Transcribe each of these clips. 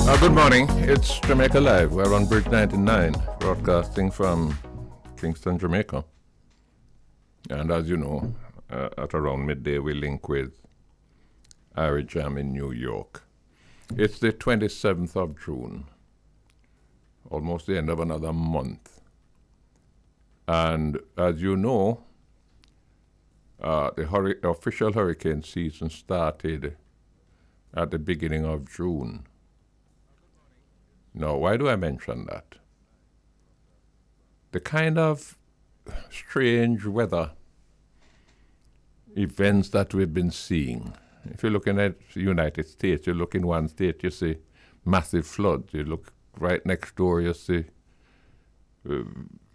Good morning. It's Jamaica Live. We're on Bridge 99, broadcasting from Kingston, Jamaica. And as you know, at around midday, we link with Hare Jam in New York. It's the 27th of June, almost the end of another month. And as you know, the official hurricane season started at the beginning of June. Now, why do I mention that? The kind of strange weather events that we've been seeing. If you're looking at the United States, you look in one state, you see massive floods. You look right next door, you see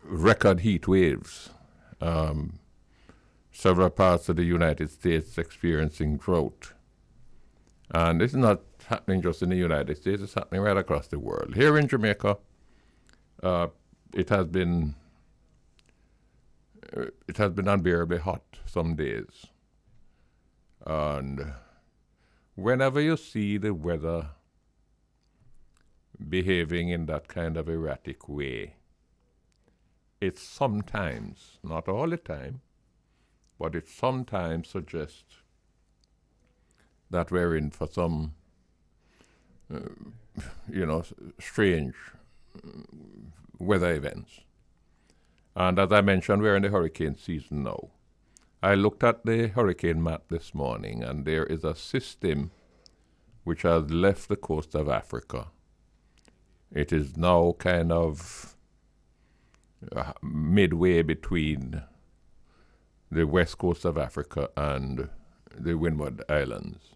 record heat waves. Several parts of the United States experiencing drought. And this is not happening just in the United States, it's happening right across the world. Here in Jamaica, it has been unbearably hot some days. And whenever you see the weather behaving in that kind of erratic way, it sometimes, not all the time, but it sometimes suggests that we're in for some, strange weather events. And as I mentioned, we're in the hurricane season now. I looked at the hurricane map this morning, and there is a system which has left the coast of Africa. It is now kind of midway between the west coast of Africa and the Windward Islands.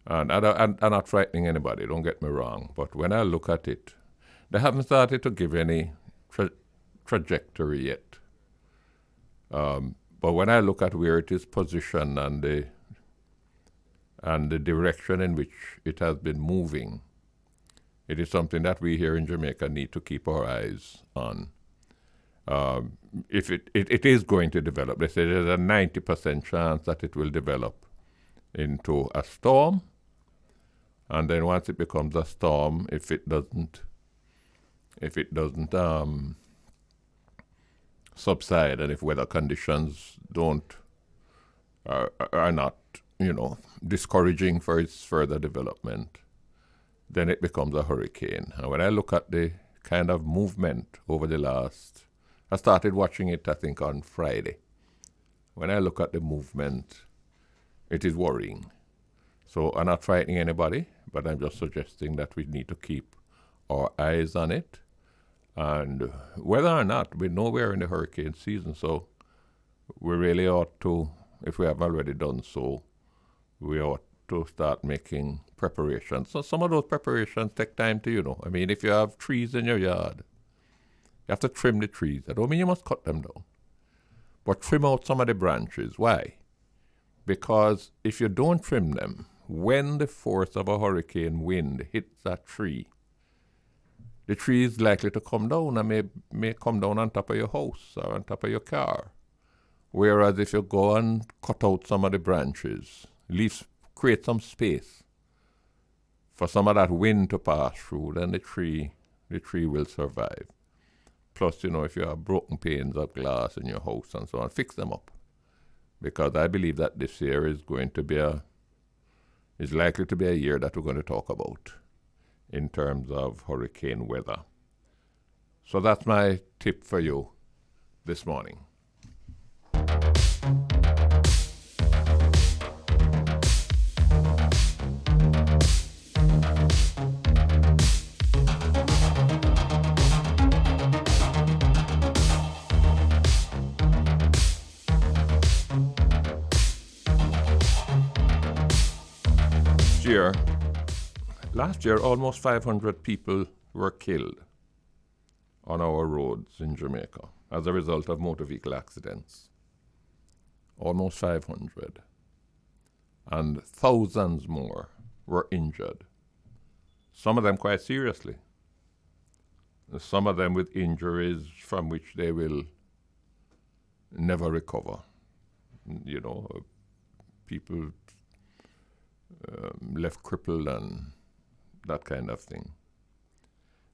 And I'm not frightening anybody, don't get me wrong, but when I look at it, they haven't started to give any trajectory yet. But when I look at where it is positioned and the direction in which it has been moving, it is something that we here in Jamaica need to keep our eyes on. If it is going to develop, they say there's a 90% chance that it will develop into a storm. And then once it becomes a storm, if it doesn't subside, and if weather conditions are not, discouraging for its further development, then it becomes a hurricane. And when I look at the kind of movement over I started watching it, I think, on Friday. When I look at the movement, it is worrying. So I'm not frightening anybody, but I'm just suggesting that we need to keep our eyes on it. And whether or not, we know we're in the hurricane season, so we really ought to, if we haven't already done so, we ought to start making preparations. So some of those preparations take time to, if you have trees in your yard, you have to trim the trees. I don't mean you must cut them down, but trim out some of the branches. Why? Because if you don't trim them, when the force of a hurricane wind hits that tree, the tree is likely to come down and may come down on top of your house or on top of your car. Whereas if you go and cut out some of the branches, create some space for some of that wind to pass through, then the tree will survive. Plus, if you have broken panes of glass in your house and so on, fix them up. Because I believe that this year is likely to be a year that we're going to talk about in terms of hurricane weather. So that's my tip for you this morning. Last year, almost 500 people were killed on our roads in Jamaica as a result of motor vehicle accidents. Almost 500. And thousands more were injured. Some of them quite seriously. Some of them with injuries from which they will never recover. People left crippled and that kind of thing.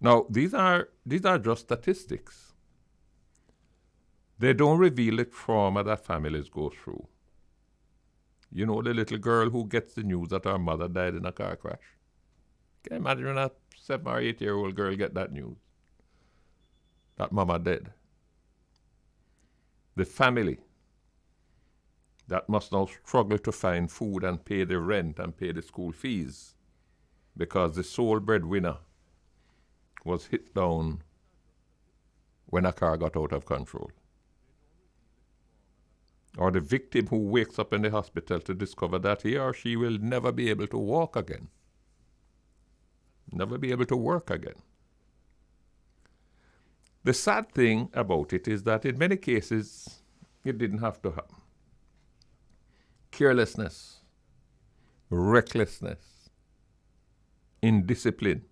Now, these are just statistics. They don't reveal the trauma that families go through. You know, the little girl who gets the news that her mother died in a car crash. Can you imagine when a 7 or 8-year-old girl get that news? That mama dead. The family that must now struggle to find food and pay the rent and pay the school fees because the sole breadwinner was hit down when a car got out of control. Or the victim who wakes up in the hospital to discover that he or she will never be able to walk again. Never be able to work again. The sad thing about it is that in many cases, it didn't have to happen. Carelessness, recklessness, indiscipline,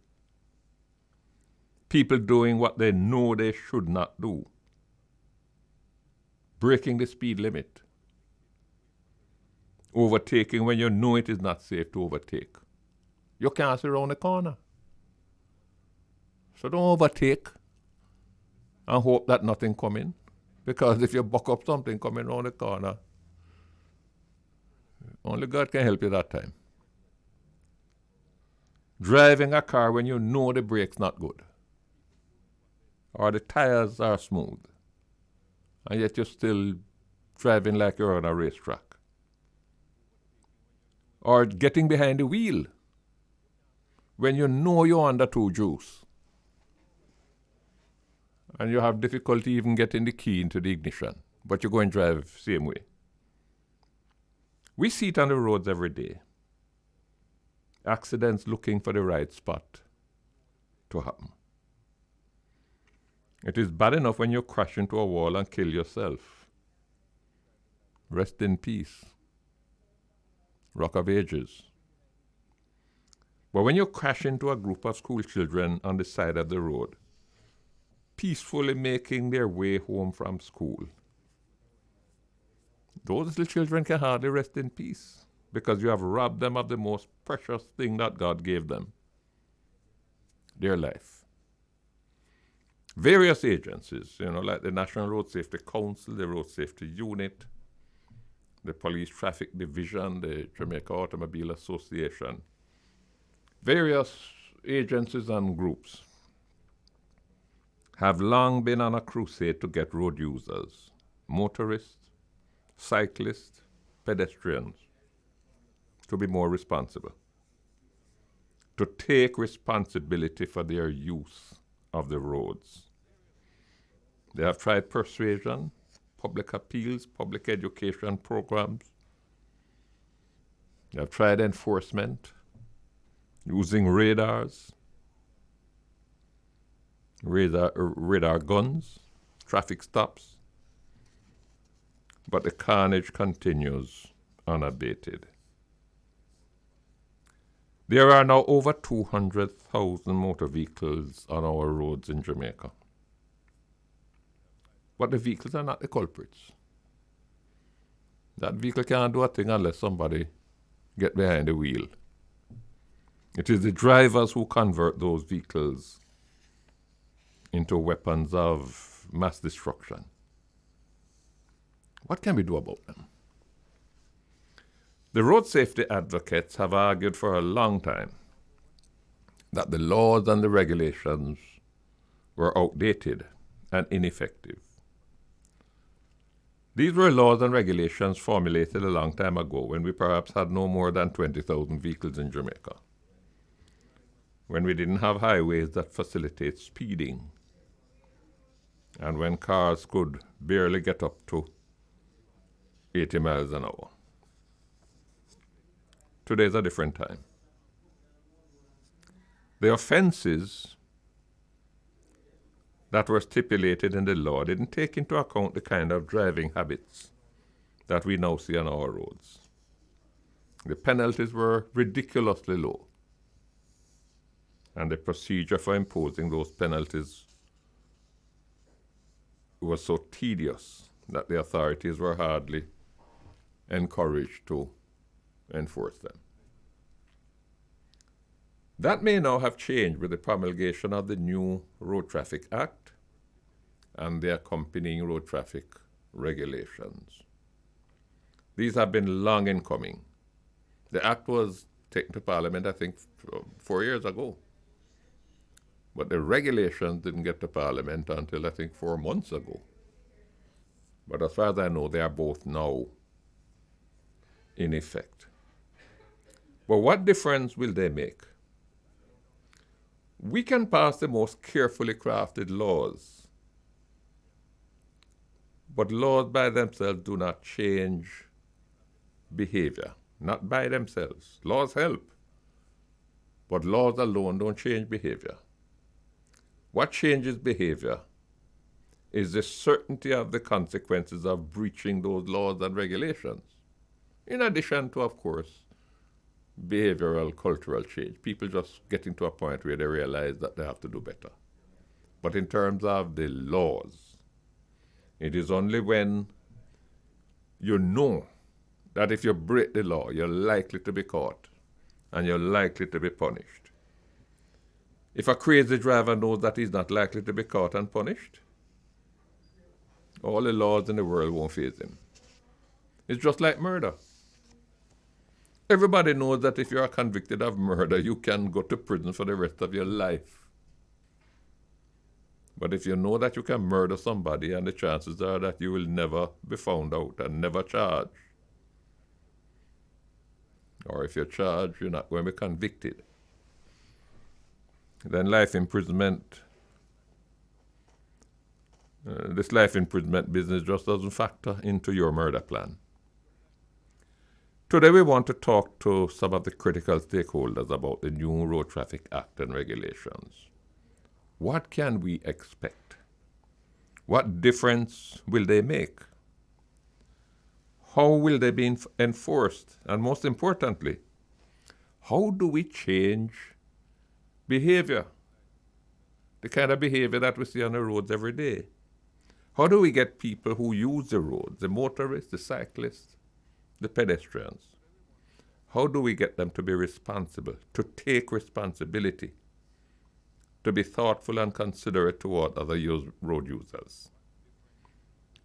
people doing what they know they should not do, breaking the speed limit, overtaking when you know it is not safe to overtake. You can't see around the corner. So don't overtake and hope that nothing come in. Because if you buck up something coming around the corner, only God can help you that time. Driving a car when you know the brake's not good, or the tires are smooth, and yet you're still driving like you're on a racetrack. Or getting behind the wheel when you know you're under too juice, and you have difficulty even getting the key into the ignition, but you're going to drive same way. We see it on the roads every day. Accidents looking for the right spot to happen. It is bad enough when you crash into a wall and kill yourself. Rest in peace. Rock of Ages. But when you crash into a group of school children on the side of the road, peacefully making their way home from school, those little children can hardly rest in peace because you have robbed them of the most precious thing that God gave them, their life. Various agencies, like the National Road Safety Council, the Road Safety Unit, the Police Traffic Division, the Jamaica Automobile Association, various agencies and groups have long been on a crusade to get road users, motorists, cyclists, pedestrians, to be more responsible, to take responsibility for their use of the roads. They have tried persuasion, public appeals, public education programs. They have tried enforcement, using radars, radar guns, traffic stops. But the carnage continues unabated. There are now over 200,000 motor vehicles on our roads in Jamaica. But the vehicles are not the culprits. That vehicle can't do a thing unless somebody get behind the wheel. It is the drivers who convert those vehicles into weapons of mass destruction. What can we do about them? The road safety advocates have argued for a long time that the laws and the regulations were outdated and ineffective. These were laws and regulations formulated a long time ago when we perhaps had no more than 20,000 vehicles in Jamaica, when we didn't have highways that facilitate speeding, and when cars could barely get up to 80 miles an hour. Today's a different time. The offenses that were stipulated in the law didn't take into account the kind of driving habits that we now see on our roads. The penalties were ridiculously low, and the procedure for imposing those penalties was so tedious that the authorities were hardly encouraged to enforce them. That may now have changed with the promulgation of the new Road Traffic Act and the accompanying road traffic regulations. These have been long in coming. The act was taken to Parliament, I think, 4 years ago. But the regulations didn't get to Parliament until, I think, 4 months ago. But as far as I know, they are both now in effect. But what difference will they make? We can pass the most carefully crafted laws, but laws by themselves do not change behavior. Not by themselves. Laws help, but laws alone don't change behavior. What changes behavior is the certainty of the consequences of breaching those laws and regulations. In addition to, of course, behavioral, cultural change. People just getting to a point where they realize that they have to do better. But in terms of the laws, it is only when you know that if you break the law, you're likely to be caught and you're likely to be punished. If a crazy driver knows that he's not likely to be caught and punished, all the laws in the world won't faze him. It's just like murder. Everybody knows that if you are convicted of murder, you can go to prison for the rest of your life. But if you know that you can murder somebody, and the chances are that you will never be found out and never charged, or if you're charged, you're not going to be convicted, then life imprisonment, this life imprisonment business just doesn't factor into your murder plan. Today we want to talk to some of the critical stakeholders about the new Road Traffic Act and regulations. What can we expect? What difference will they make? How will they be enforced? And most importantly, how do we change behavior? The kind of behavior that we see on the roads every day. How do we get people who use the roads, the motorists, the cyclists, the pedestrians, how do we get them to be responsible, to take responsibility, to be thoughtful and considerate toward other road users?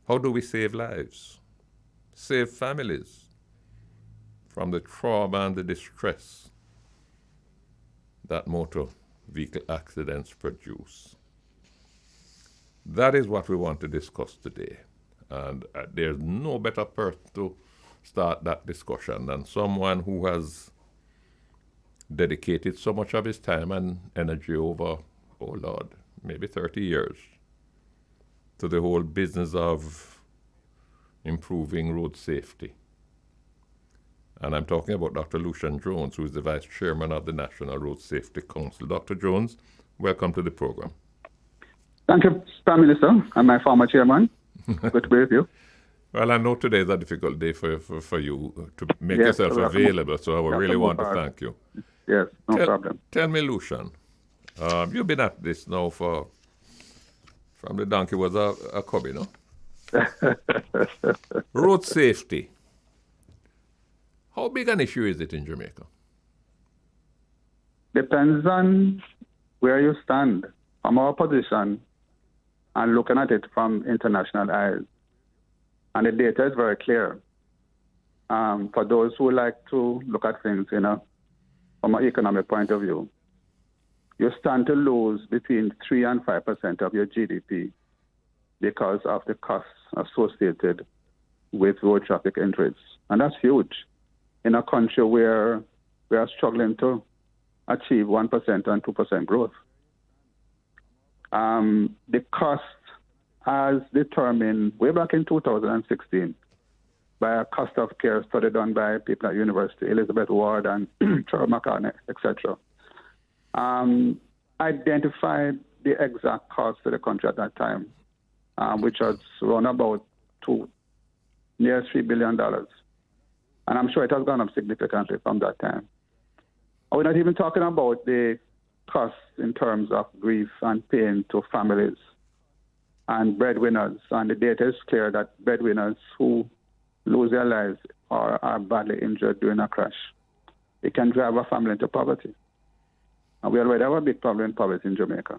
How do we save lives, save families from the trauma and the distress that motor vehicle accidents produce? That is what we want to discuss today. And there's no better person to start that discussion than someone who has dedicated so much of his time and energy over, oh Lord, maybe 30 years to the whole business of improving road safety. And I'm talking about Dr. Lucein Jones, who is the Vice Chairman of the National Road Safety Council. Dr. Jones, welcome to the program. Thank you, Prime Minister, and my former chairman. Good to be with you. Well, I know today is a difficult day for you to make yourself available, so I really want to thank you. Yes, no problem. Tell me, Lucein, you've been at this now from the donkey was a cubby, no? Road safety. How big an issue is it in Jamaica? Depends on where you stand. From our position and looking at it from international eyes. And the data is very clear. For those who like to look at things, from an economic point of view, you stand to lose between 3 and 5% of your GDP because of the costs associated with road traffic injuries. And that's huge in a country where we are struggling to achieve 1% and 2% growth. The cost as determined way back in 2016 by a cost of care study done by people at University, Elizabeth Ward and Charles McCartney, etc., identified the exact cost to the country at that time, which was around about near $3 billion. And I'm sure it has gone up significantly from that time. We're not even talking about the costs in terms of grief and pain to families and breadwinners. And the data is clear that breadwinners who lose their lives or are badly injured during a crash, it can drive a family into poverty. And we already have a big problem in poverty in Jamaica.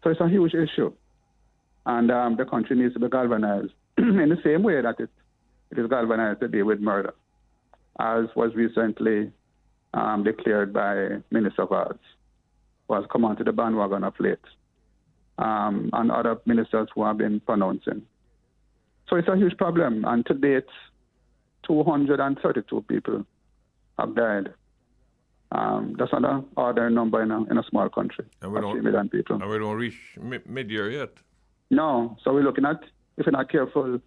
So it's a huge issue. And the country needs to be galvanized in the same way that it is galvanized today with murder, as was recently declared by Minister of Arts, who has come onto the bandwagon of late, and other ministers who have been pronouncing. So it's a huge problem. And to date, 232 people have died. That's not an ordinary number in a small country of 3 million people. And we don't reach mid-year yet. No. So we're looking at, if we're not careful,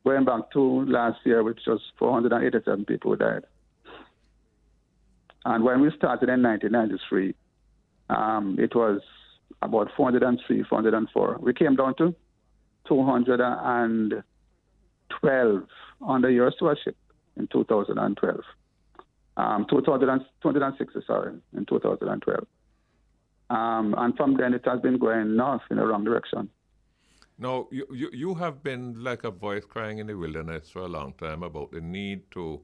going back to last year, which was 487 people who died. And when we started in 1993, it was about 403, 404. We came down to 212 under your stewardship in 2012. 2006, in 2012. And from then it has been going north in the wrong direction. Now, you have been like a voice crying in the wilderness for a long time about the need to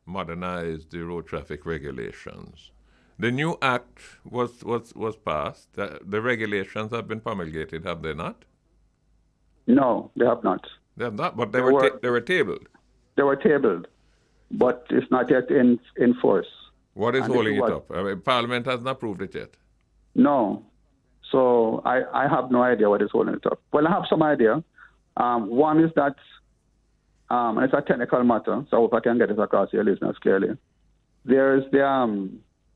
modernize the road traffic regulations. The new act was passed. The regulations have been promulgated, have they not? No, they have not. They have not, but they were tabled. They were tabled, but it's not yet in force. What is holding it up? Parliament hasn't approved it yet. No. So I have no idea what is holding it up. Well, I have some idea. One is that, and it's a technical matter, so I hope I can get it across to your listeners clearly. There's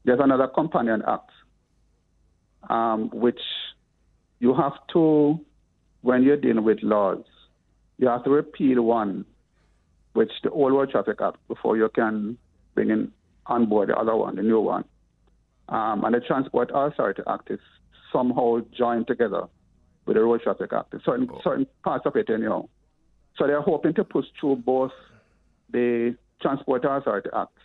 another companion act, which you have to, when you're dealing with laws, you have to repeal one, which the old Road Traffic Act, before you can bring in on board the other one, the new one. And the Transport Authority Act is somehow joined together with the Road Traffic Act. Certain parts of it, anyhow. So they're hoping to push through both the Transport Authority Act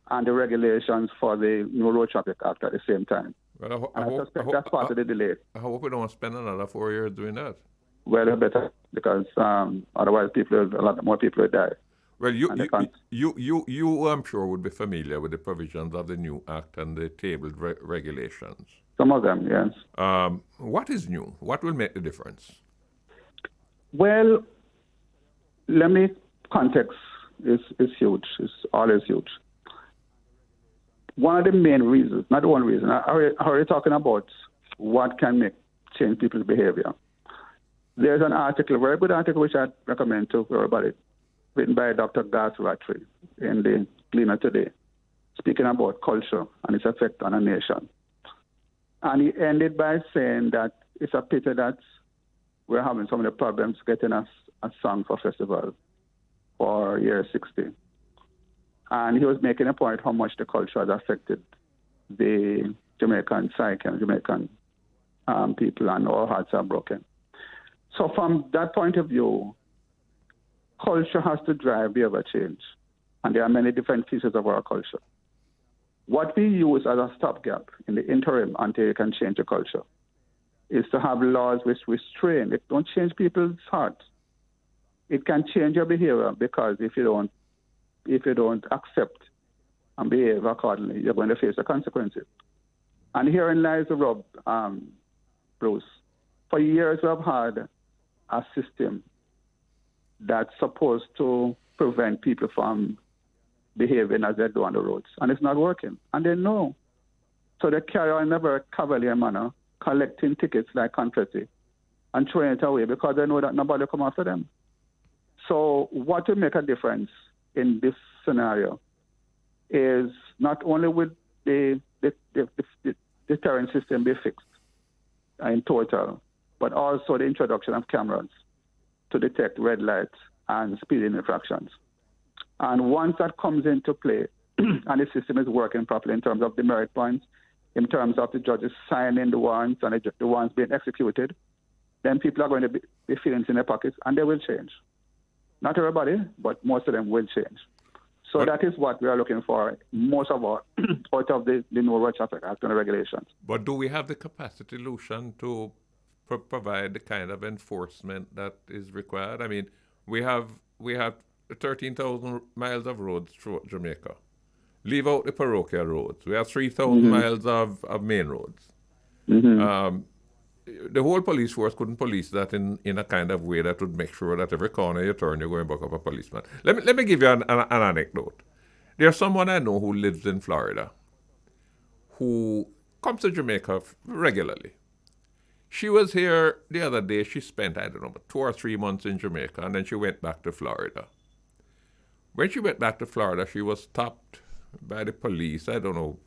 and the regulations for the new Road Traffic Act at the same time. Well, I suspect that's part of the delay. I hope we don't spend another 4 years doing that. Well, better, because otherwise a lot more people will die. Well, you, I'm sure, would be familiar with the provisions of the new act and the tabled regulations. Some of them, yes. What is new? What will make the difference? Well, context is huge. It's always huge. One of the main reasons, not the one reason, I already talking about what can change people's behavior. There's an article, a very good article, which I recommend to everybody, written by Dr. Gas Rattray in the Gleaner today, speaking about culture and its effect on a nation. And he ended by saying that it's a pity that we're having so many problems getting a song for festival for year 60. And he was making a point how much the culture has affected the Jamaican psyche and Jamaican people, and our hearts are broken. So from that point of view, culture has to drive behavior change. And there are many different pieces of our culture. What we use as a stopgap in the interim until you can change the culture is to have laws which restrain. It don't change people's hearts. It can change your behavior, because if you don't accept and behave accordingly, you're going to face the consequences. And herein lies the rub, Bruce. For years, we have had a system that's supposed to prevent people from behaving as they do on the roads, and it's not working. And they know. So they carry on in a very cavalier manner, collecting tickets like confetti and throwing it away, because they know that nobody will come after them. So what will make a difference in this scenario is not only will the deterrent system be fixed in total, but also the introduction of cameras to detect red lights and speeding infractions. And once that comes into play, and the system is working properly in terms of the merit points, in terms of the judges signing the warrants and the warrants being executed, then people are going to be feelings in their pockets, and they will change. Not everybody, but most of them will change. So that is what we are looking for, most of all, out of the new Road Traffic Act and the regulations. But do we have the capacity, Lucein, to provide the kind of enforcement that is required? I mean, we have 13,000 miles of roads throughout Jamaica. Leave out the parochial roads. We have 3,000 miles of main roads. The whole police force couldn't police that in a kind of way that would make sure that every corner you turn, you're going back up a policeman. Let me give you an anecdote. There's someone I know who lives in Florida who comes to Jamaica regularly. She was here the other day. She spent, I don't know, 2 or 3 months in Jamaica, and then she went back to Florida. When she went back to Florida, she was stopped by the police. I don't know.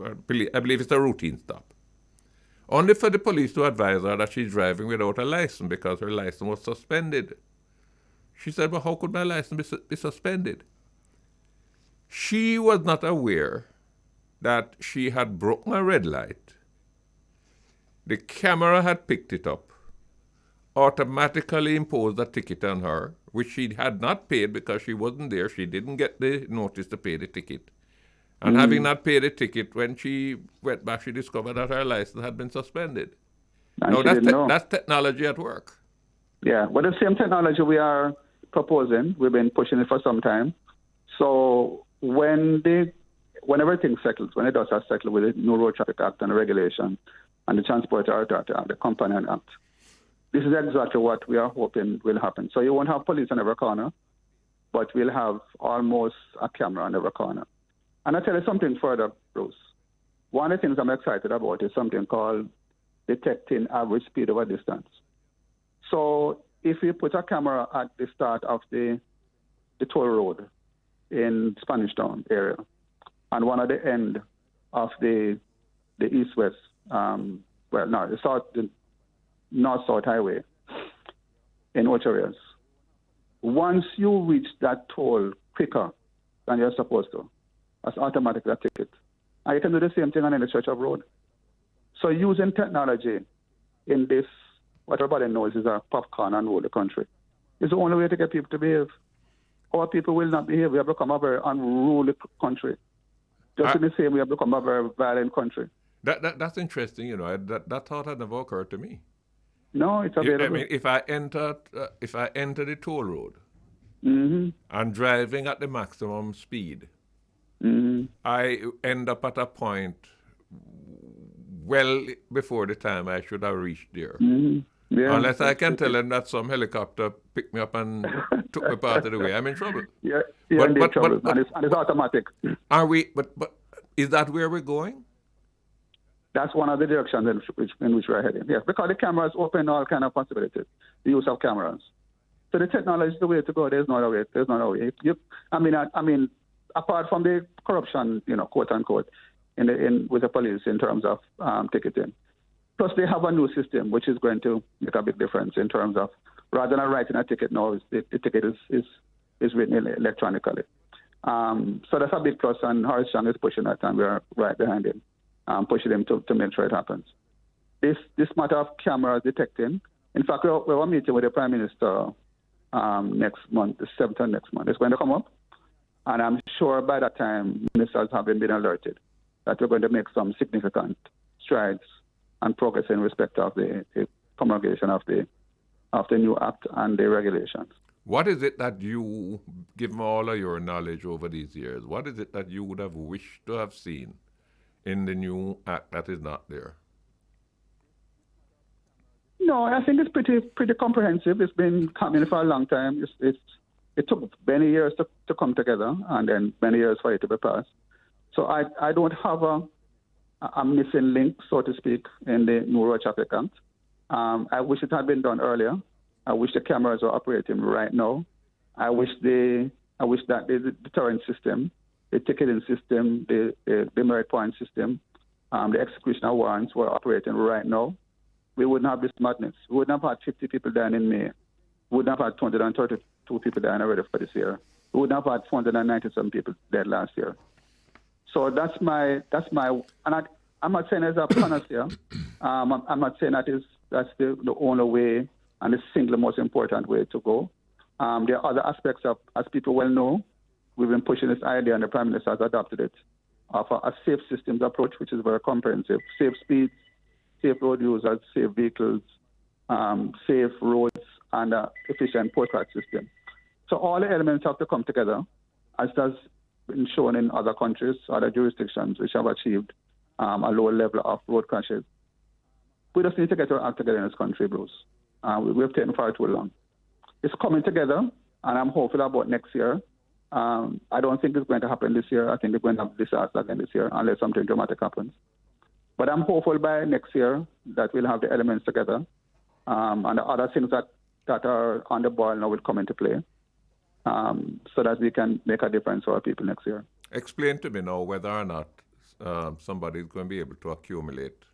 I believe it's a routine stop. Only for the police to advise her that she's driving without a license because her license was suspended. She said, well, how could my license be suspended? She was not aware that she had broken a red light. The camera had picked it up, automatically imposed a ticket on her, which she had not paid because she wasn't there. She didn't get the notice to pay the ticket. And having not paid the ticket, when she went back, she discovered that her license had been suspended. Now, that's technology at work. Yeah, but the same technology we are proposing, we've been pushing it for some time. So when everything settles, when the dust has settled with the New Road Traffic Act and the regulation and the Transport Authority and the Companion Act, this is exactly what we are hoping will happen. So you won't have police on every corner, but we'll have almost a camera on every corner. And I'll tell you something further, Bruce. One of the things I'm excited about is something called detecting average speed over distance. So if you put a camera at the start of the toll road in Spanish Town area and one at the end of the east-west, the north-south highway in Ocho Rios, once you reach that toll quicker than you're supposed to, that's automatically a ticket. And you can do the same thing on any stretch of road. So using technology in this, what everybody knows is a popcorn and roll the country, is the only way to get people to behave. Our people will not behave. We have become a very unruly country. Just in the same way we have become a very violent country. That's interesting, you know. That thought had never occurred to me. No, it's available. I mean, if I enter the toll road and driving at the maximum speed, I end up at a point well before the time I should have reached there. Yeah, unless I can tell them that some helicopter picked me up and took me part of the way, I'm in trouble. Yeah, you're in trouble. And it's automatic. Are we? But is that where we're going? That's one of the directions in which we're heading. Yes, because the cameras open all kind of possibilities. The use of cameras. So the technology is the way to go. There's no other way. There's no other way. I mean, apart from the corruption, quote unquote, with the police in terms of ticketing. Plus, they have a new system which is going to make a big difference in terms of rather than writing a ticket now, the ticket is written electronically. So that's a big plus, and Hare is pushing that, and we're right behind him, pushing him to make sure it happens. This matter of cameras detecting. In fact, we have a meeting with the Prime Minister next month, the 7th of next month. It's going to come up. And I'm sure by that time, ministers have been alerted that we're going to make some significant strides and progress in respect of the promulgation of the new act and the regulations. What is it that you, given all of your knowledge over these years, what is it that you would have wished to have seen in the new act that is not there? No, I think it's pretty comprehensive. It's been coming for a long time. It took many years to come together and then many years for it to be passed. So I don't have a missing link, so to speak, in the New Road Traffic Act. I wish it had been done earlier. I wish the cameras were operating right now. I wish that the deterrent system, the ticketing system, the merit point system, the execution of warrants were operating right now. We wouldn't have this madness. We wouldn't have had 50 people dying in May. We wouldn't have had 232 people dying already for this year. We wouldn't have had 497 people dead last year. So that's my, and I'm not saying there's a panacea. I'm not saying that's the only way and the single most important way to go. There are other aspects of, as people well know, we've been pushing this idea and the Prime Minister has adopted it, of a safe systems approach, which is very comprehensive. Safe speeds, safe road users, safe vehicles, safe roads, and efficient postcard system. So all the elements have to come together, as does been shown in other countries, other jurisdictions, which have achieved a low level of road crashes. We just need to get our act together in this country, Bruce. We've taken far too long. It's coming together, and I'm hopeful about next year. I don't think it's going to happen this year. I think we're going to have disaster again this year, unless something dramatic happens. But I'm hopeful by next year that we'll have the elements together, and the other things that are on the ball now will come into play, so that we can make a difference for our people next year. Explain to me now whether or not somebody is going to be able to accumulate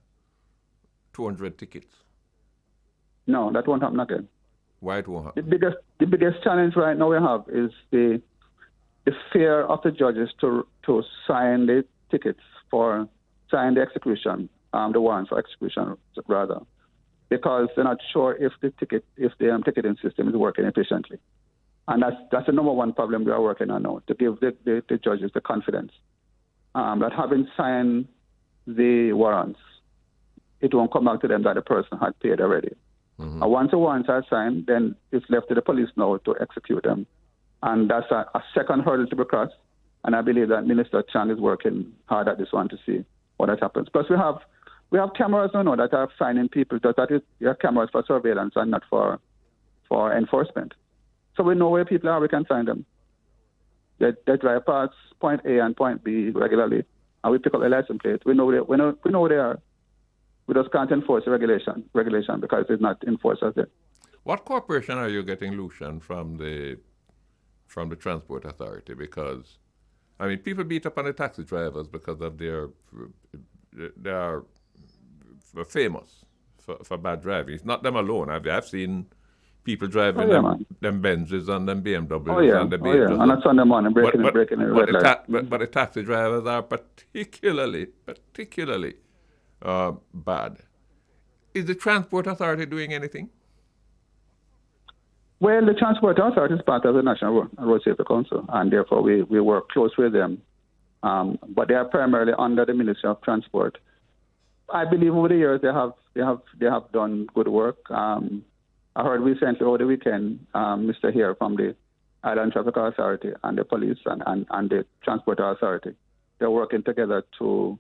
200 tickets. No, that won't happen again. Why it won't happen? The biggest challenge right now we have is the fear of the judges to sign the tickets sign the execution, the warrants for execution rather, because they're not sure if the ticketing system is working efficiently. And that's the number one problem we are working on now, to give the judges the confidence that having signed the warrants, it won't come back to them that the person had paid already. Mm-hmm. Once the warrants are signed, then it's left to the police now to execute them. And that's a second hurdle to be crossed. And I believe that Minister Chang is working hard at this one to see what that happens. Plus, we have cameras now that are finding people. That we have cameras for surveillance and not for enforcement. So we know where people are. We can find them. They drive past point A and point B regularly, and we pick up a license plate. We know where they are. We just can't enforce the regulation because it's not enforced as it. What cooperation are you getting, Lucein, from the Transport Authority? Because, I mean, people beat up on the taxi drivers because of they are famous for bad driving. It's not them alone. I've seen people driving them Benzes and them BMWs and the BMWs. And that's on the morning, breaking the red light. But the taxi drivers are particularly bad. Is the Transport Authority doing anything? Well, the Transport Authority is part of the National Road Safety Council, and therefore we work close with them. But they are primarily under the Ministry of Transport. I believe over the years they have done good work. I heard recently over the weekend, Mr. Hare from the Island Traffic Authority and the police and the Transport Authority, they're working together to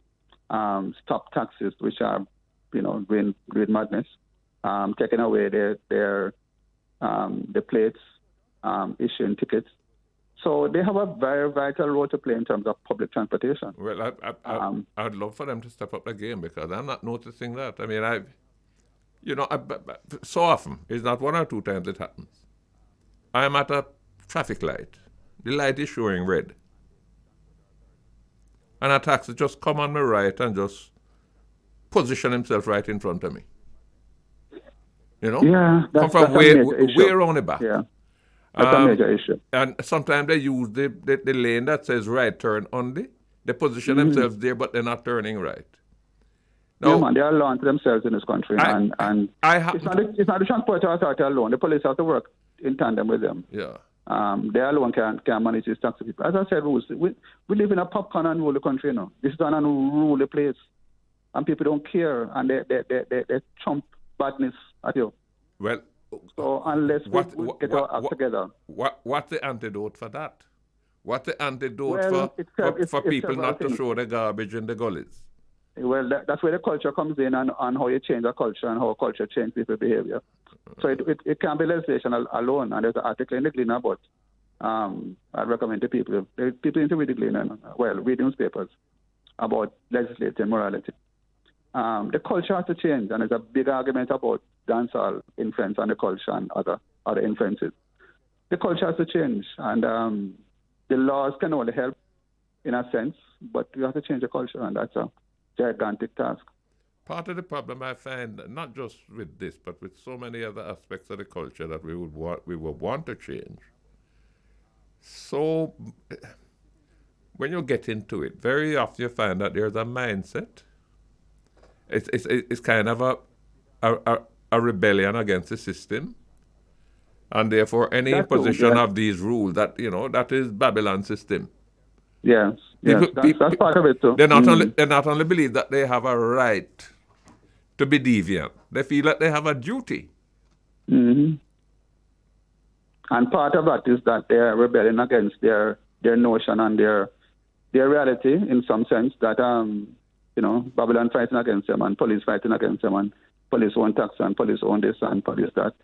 stop taxis which are, doing madness, taking away their the plates, issuing tickets. So they have a very vital role to play in terms of public transportation. Well, I'd love for them to step up the game, because I'm not noticing that. I mean, so often, it's not one or two times it happens. I'm at a traffic light. The light is showing red. And a taxi just come on my right and just position himself right in front of me. Yeah, come from way around the back. Yeah, that's a major issue. And sometimes they use the lane that says right turn only. They position themselves there, but they're not turning right. No, man, they are alone to themselves in this country, and it's not the Transport Authority alone. The police have to work in tandem with them. Yeah. They alone can manage these taxi people. As I said, we live in a popcorn and unruly country now. This is an unruly place, and people don't care, and they trump badness at you. Well, so unless we get our act together. What's the antidote for that? What's the antidote for people not to throw the garbage in the gullies? Well, that's where the culture comes in, and how you change the culture and how culture changes people's behavior. So it can't be legislation alone. And there's an article in the Gleaner about, I'd recommend to people need to read the Gleaner, read newspapers about legislating morality. The culture has to change, and there's a big argument about dancehall influence on the culture and other influences. The culture has to change, and the laws can only help in a sense, but you have to change the culture, and that's a gigantic task. Part of the problem I find, not just with this, but with so many other aspects of the culture that we would want to change. So when you get into it, very often you find that there's a mindset. It's kind of a rebellion against the system, and therefore any imposition of these rules that is Babylon system. Yes, that's part of it too. They not only believe that they have a right to be deviant, they feel that they have a duty. Mm-hmm. And part of that is that they are rebelling against their notion and their their reality in some sense that, Babylon fighting against them and police fighting against them and police own tax and police own this and police that.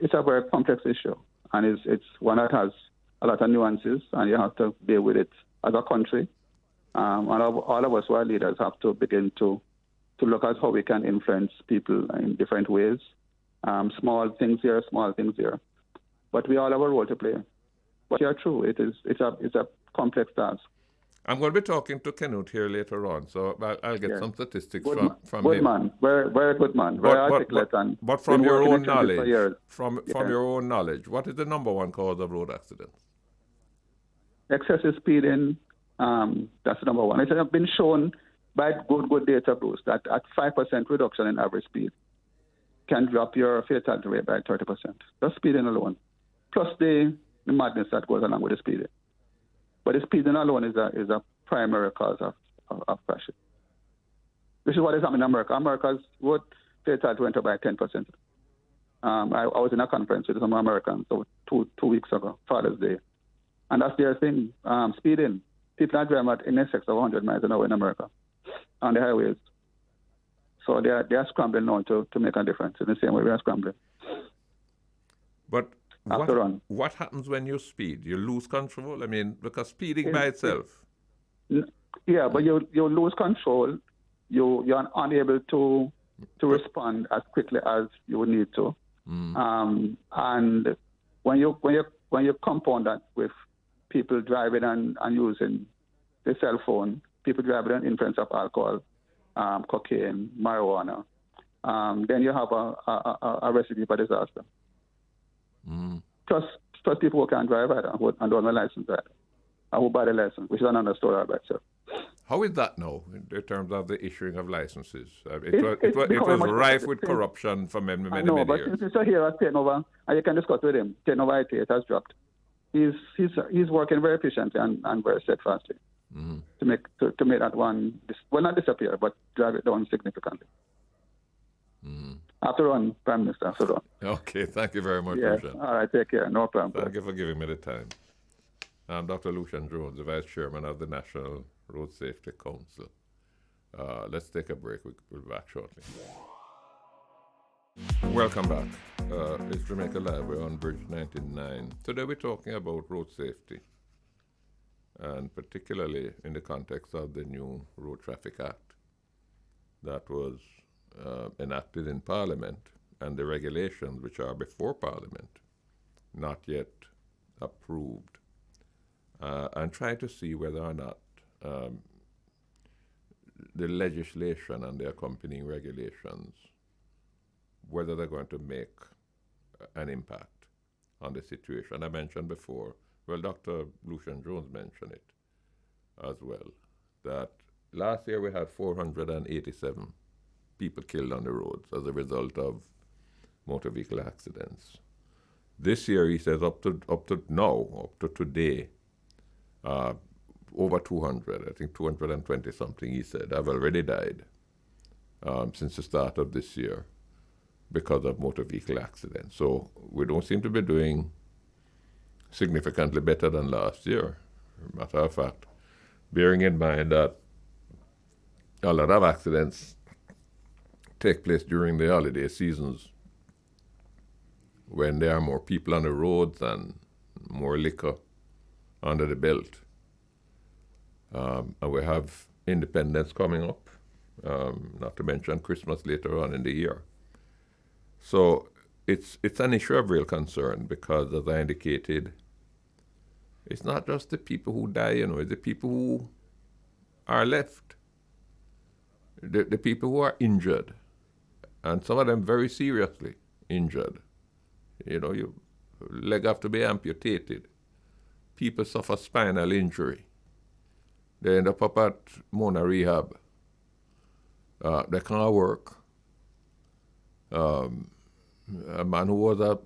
It's a very complex issue, and it's one that has a lot of nuances, and you have to deal with it as a country. All of us who are leaders have to begin to look at how we can influence people in different ways. Small things here, small things here. But we all have a role to play. But you're true, it's a complex task. I'm going to be talking to Keneut here later on, so I'll get some statistics from good him. Man, very good man, very articulate. But from your own knowledge, from your own knowledge, what is the number one cause of road accidents? Excessive speeding, that's the number one. It has been shown by good data, Bruce, that at 5% reduction in average speed can drop your fatality rate by 30%. Just speeding alone, plus the madness that goes along with the speeding. But the speeding alone is a primary cause of crashes. This is what is happening in America. America's road fatality went up by 10%. I was in a conference with some Americans two weeks ago, Father's Day. And that's their thing, speeding. People are driving in excess of 100 miles an hour in America on the highways. So they are scrambling now to make a difference in the same way we are scrambling. But what happens when you speed? You lose control? I mean, because speeding by itself. Yeah, but you lose control. You're unable to respond as quickly as you would need to. And when you compound that with people driving and using the cell phone, people driving under influence of alcohol, cocaine, marijuana, then you have a recipe for disaster. Plus people who can't drive either and don't have a license either, and who buy the license, which is another story about itself. How is that now in terms of the issuing of licenses? It was rife with corruption for many years. No, but since Mr. Hare has taken over, and you can discuss with him, taken over it has dropped. He's working very efficiently and very steadfastly to make that one, not disappear, but drive it down significantly. After on, Prime Minister, after on. Okay, thank you very much, Yeah. Lucein. All right, take care. No problem. Thank you for giving me the time. I'm Dr. Lucein Jones, the Vice Chairman of the National Road Safety Council. Let's take a break. We'll be back shortly. Welcome back. It's Jamaica Live. We're on Bridge 99. Today we're talking about road safety, and particularly in the context of the new Road Traffic Act that was enacted in Parliament, and the regulations which are before Parliament, not yet approved, and try to see whether or not the legislation and the accompanying regulations, whether they're going to make an impact on the situation. I mentioned before, well, Dr. Lucein Jones mentioned it as well, that last year we had 487 people killed on the roads as a result of motor vehicle accidents. This year, he says, up to today, over 200, I think 220 something, he said, have already died since the start of this year because of motor vehicle accidents. So we don't seem to be doing significantly better than last year. Matter of fact, bearing in mind that a lot of accidents take place during the holiday seasons when there are more people on the roads and more liquor under the belt. And we have Independence coming up, not to mention Christmas later on in the year. So it's an issue of real concern because, as I indicated, it's not just the people who die, it's the people who are left, the people who are injured, and some of them very seriously injured. Your leg have to be amputated. People suffer spinal injury. They end up at Mona Rehab. They can't work. A man who was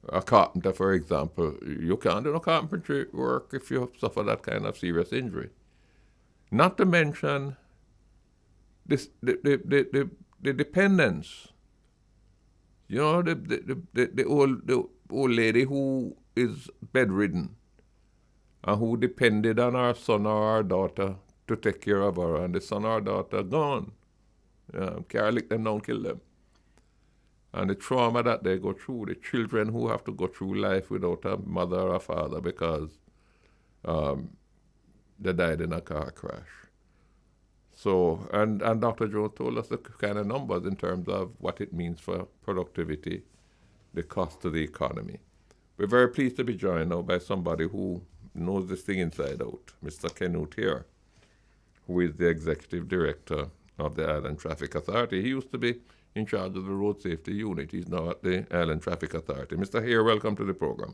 a carpenter, for example, you can't do no carpentry work if you suffer that kind of serious injury. Not to mention this, the dependence. The old lady who is bedridden and who depended on our son or our daughter to take care of her, and the son or daughter gone. Can't lick them down, kill them. And the trauma that they go through, the children who have to go through life without a mother or a father because they died in a car crash. So, and Dr. Joe told us the kind of numbers in terms of what it means for productivity, the cost to the economy. We're very pleased to be joined now by somebody who knows this thing inside out, Mr. Keneut Hare, who is the executive director of the Island Traffic Authority. He used to be in charge of the road safety unit. He's now at the Island Traffic Authority. Mr. Hare, welcome to the program.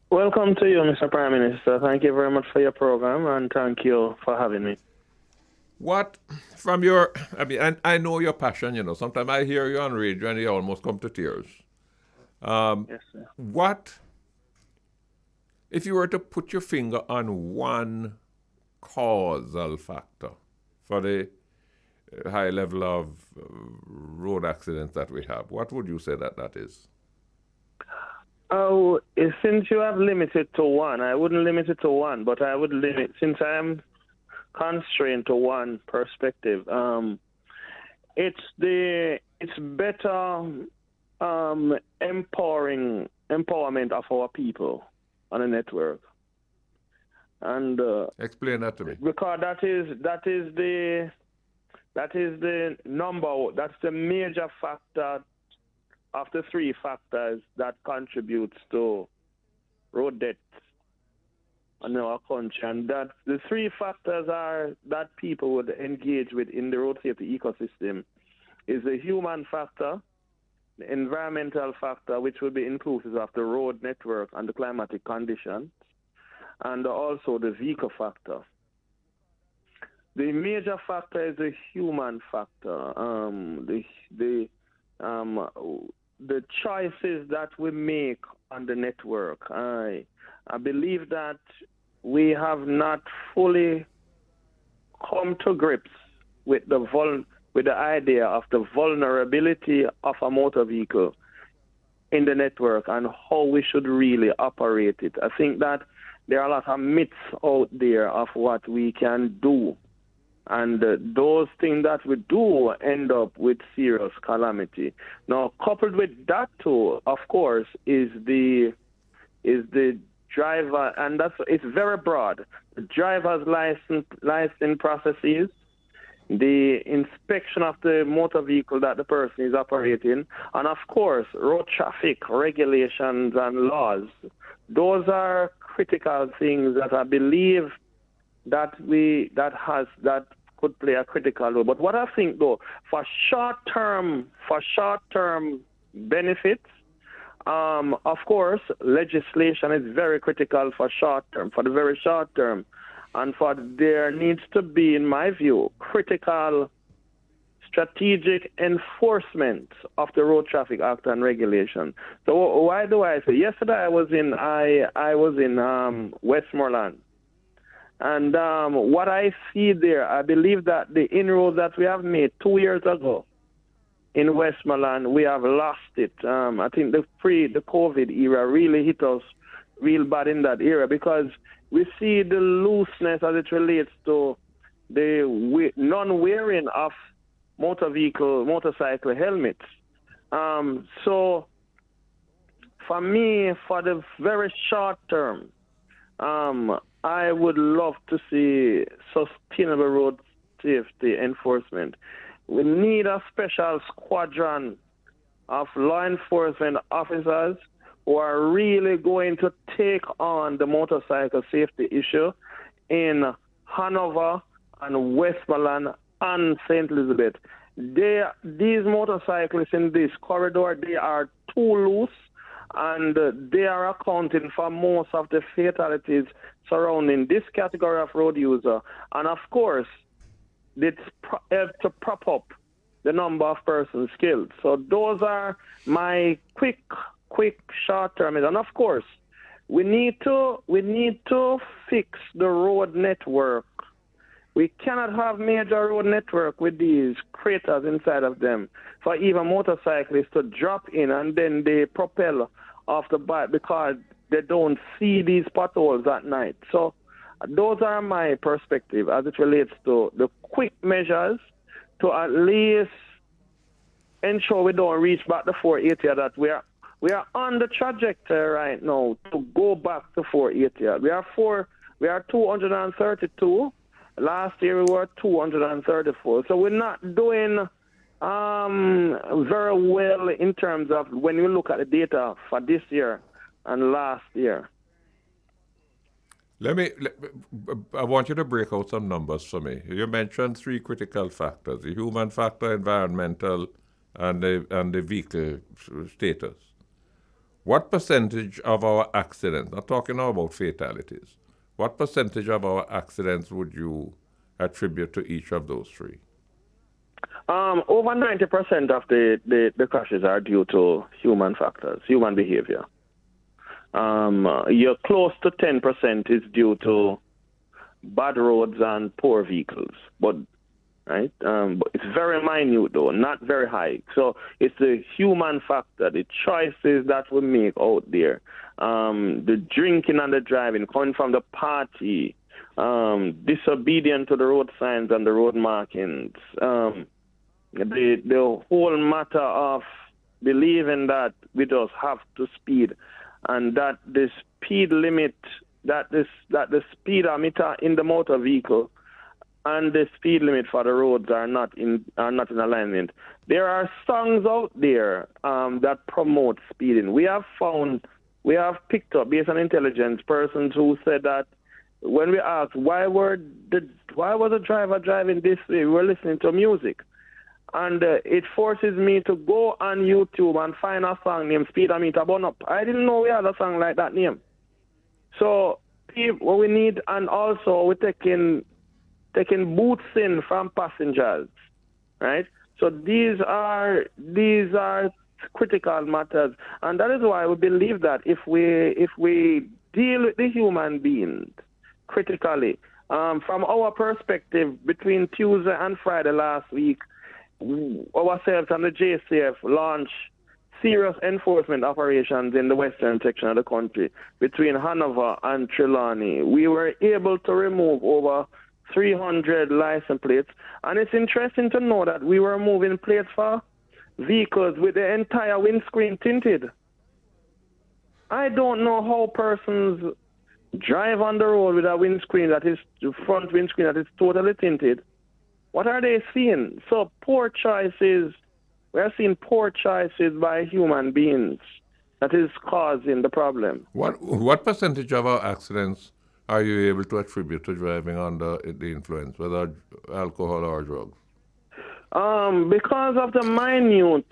Welcome to you, Mr. Prime Minister. Thank you very much for your program, and thank you for having me. What, from your, I mean, and I know your passion, you know, sometimes I hear you on radio and you almost come to tears. Yes, sir. What, if you were to put your finger on one causal factor for the high level of road accidents that we have, what would you say that is? Oh, since you have limited to one, I wouldn't limit it to one, but I would limit, since I am constrained to one perspective. It's better empowerment of our people on a network, and explain that to me. Because that's the major factor of the three factors that contributes to road deaths in our country, and that the three factors are that people would engage with in the road safety ecosystem is the human factor, the environmental factor, which will be inclusive of the road network and the climatic conditions, and also the vehicle factor. The major factor is the human factor. The choices that we make on the network. I believe that we have not fully come to grips with the idea of the vulnerability of a motor vehicle in the network and how we should really operate it. I think that there are a lot of myths out there of what we can do, and those things that we do end up with serious calamity. Now, coupled with that too, of course, is the driver, and it's very broad. The driver's license processes, the inspection of the motor vehicle that the person is operating, and of course, road traffic regulations and laws. Those are critical things that I believe that could play a critical role. But what I think, though, for short-term benefits, of course, legislation is very critical for the very short term. And there needs to be, in my view, critical strategic enforcement of the Road Traffic Act and regulation. So why do I say? Yesterday I was in Westmoreland. And what I see there, I believe that the inroads that we have made 2 years ago in Westmoreland, we have lost it. I think the COVID era really hit us real bad in that era, because we see the looseness as it relates to the non-wearing of motorcycle helmets. So for me, for the very short term, I would love to see sustainable road safety enforcement. We need a special squadron of law enforcement officers who are really going to take on the motorcycle safety issue in Hanover and Westmoreland and St. Elizabeth. These motorcyclists in this corridor, they are too loose, and they are accounting for most of the fatalities surrounding this category of road user. And of course, it's help to prop up the number of persons killed. So those are my quick short term. And of course, we need to fix the road network. We cannot have major road network with these craters inside of them for even motorcyclists to drop in and then they propel off the bike, because they don't see these potholes at night. So those are my perspective as it relates to the quick measures to at least ensure we don't reach back to 480, that we are on the trajectory right now to go back to 480. We are 232. Last year we were 234. So we're not doing very well in terms of when you look at the data for this year and last year. I want you to break out some numbers for me. You mentioned 3 critical factors: the human factor, environmental, and the vehicle status. What percentage of our accidents, not talking now about fatalities, what percentage of our accidents would you attribute to each of those 3? Over 90% of the crashes are due to human factors, human behavior. You're close to 10% is due to bad roads and poor vehicles, but but it's very minute though, not very high. So it's the human factor, the choices that we make out there, the drinking and the driving, coming from the party, disobedient to the road signs and the road markings, the whole matter of believing that we just have to speed, and that the speed limit, that the speedometer in the motor vehicle and the speed limit for the roads are not in alignment. There are songs out there that promote speeding. We have picked up, based on intelligence, persons who said that when we asked why was the driver driving this way, we were listening to music. And it forces me to go on YouTube and find a song named Speedometer Burn Up. I didn't know we had a song like that name. So what we need, and also we're taking boots in from passengers, right? So these are critical matters, and that is why we believe that if we deal with the human beings critically, from our perspective, between Tuesday and Friday last week, ourselves and the JCF launched serious enforcement operations in the western section of the country between Hanover and Trelawney. We were able to remove over 300 license plates, and it's interesting to know that we were moving plates for vehicles with the entire windscreen tinted. I don't know how persons drive on the road with a windscreen that is the front windscreen that is totally tinted. What are they seeing? So poor choices. We are seeing poor choices by human beings that is causing the problem. What percentage of our accidents are you able to attribute to driving under the influence, whether alcohol or drugs? Because of the minute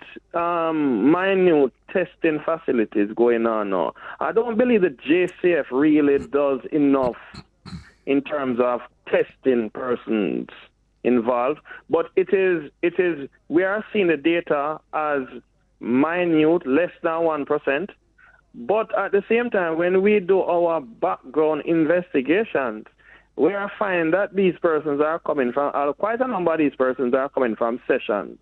testing facilities going on now, I don't believe the JCF really does enough in terms of testing persons involved. But it is we are seeing the data as minute, less than 1%. But at the same time, when we do our background investigations, we are finding that these persons are coming from, quite a number of these persons are coming from sessions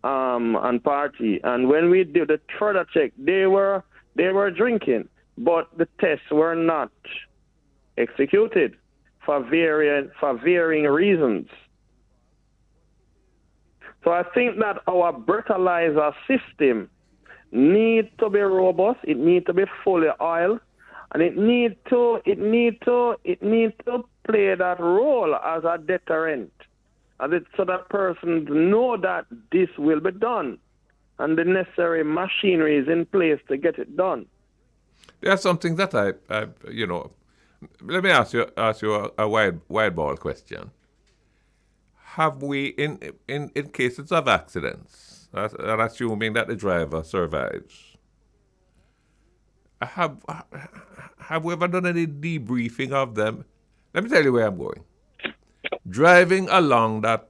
and party. And when we did the further check, they were drinking, but the tests were not executed for varying reasons. So I think that our breathalyzer system needs to be robust. It needs to be fully oiled, and it needs to play that role as a deterrent, so that persons know that this will be done, and the necessary machinery is in place to get it done. There's something that I let me ask you a wide ball question. Have we, in cases of accidents, and assuming that the driver survives, have we ever done any debriefing of them? Let me tell you where I'm going. Driving along that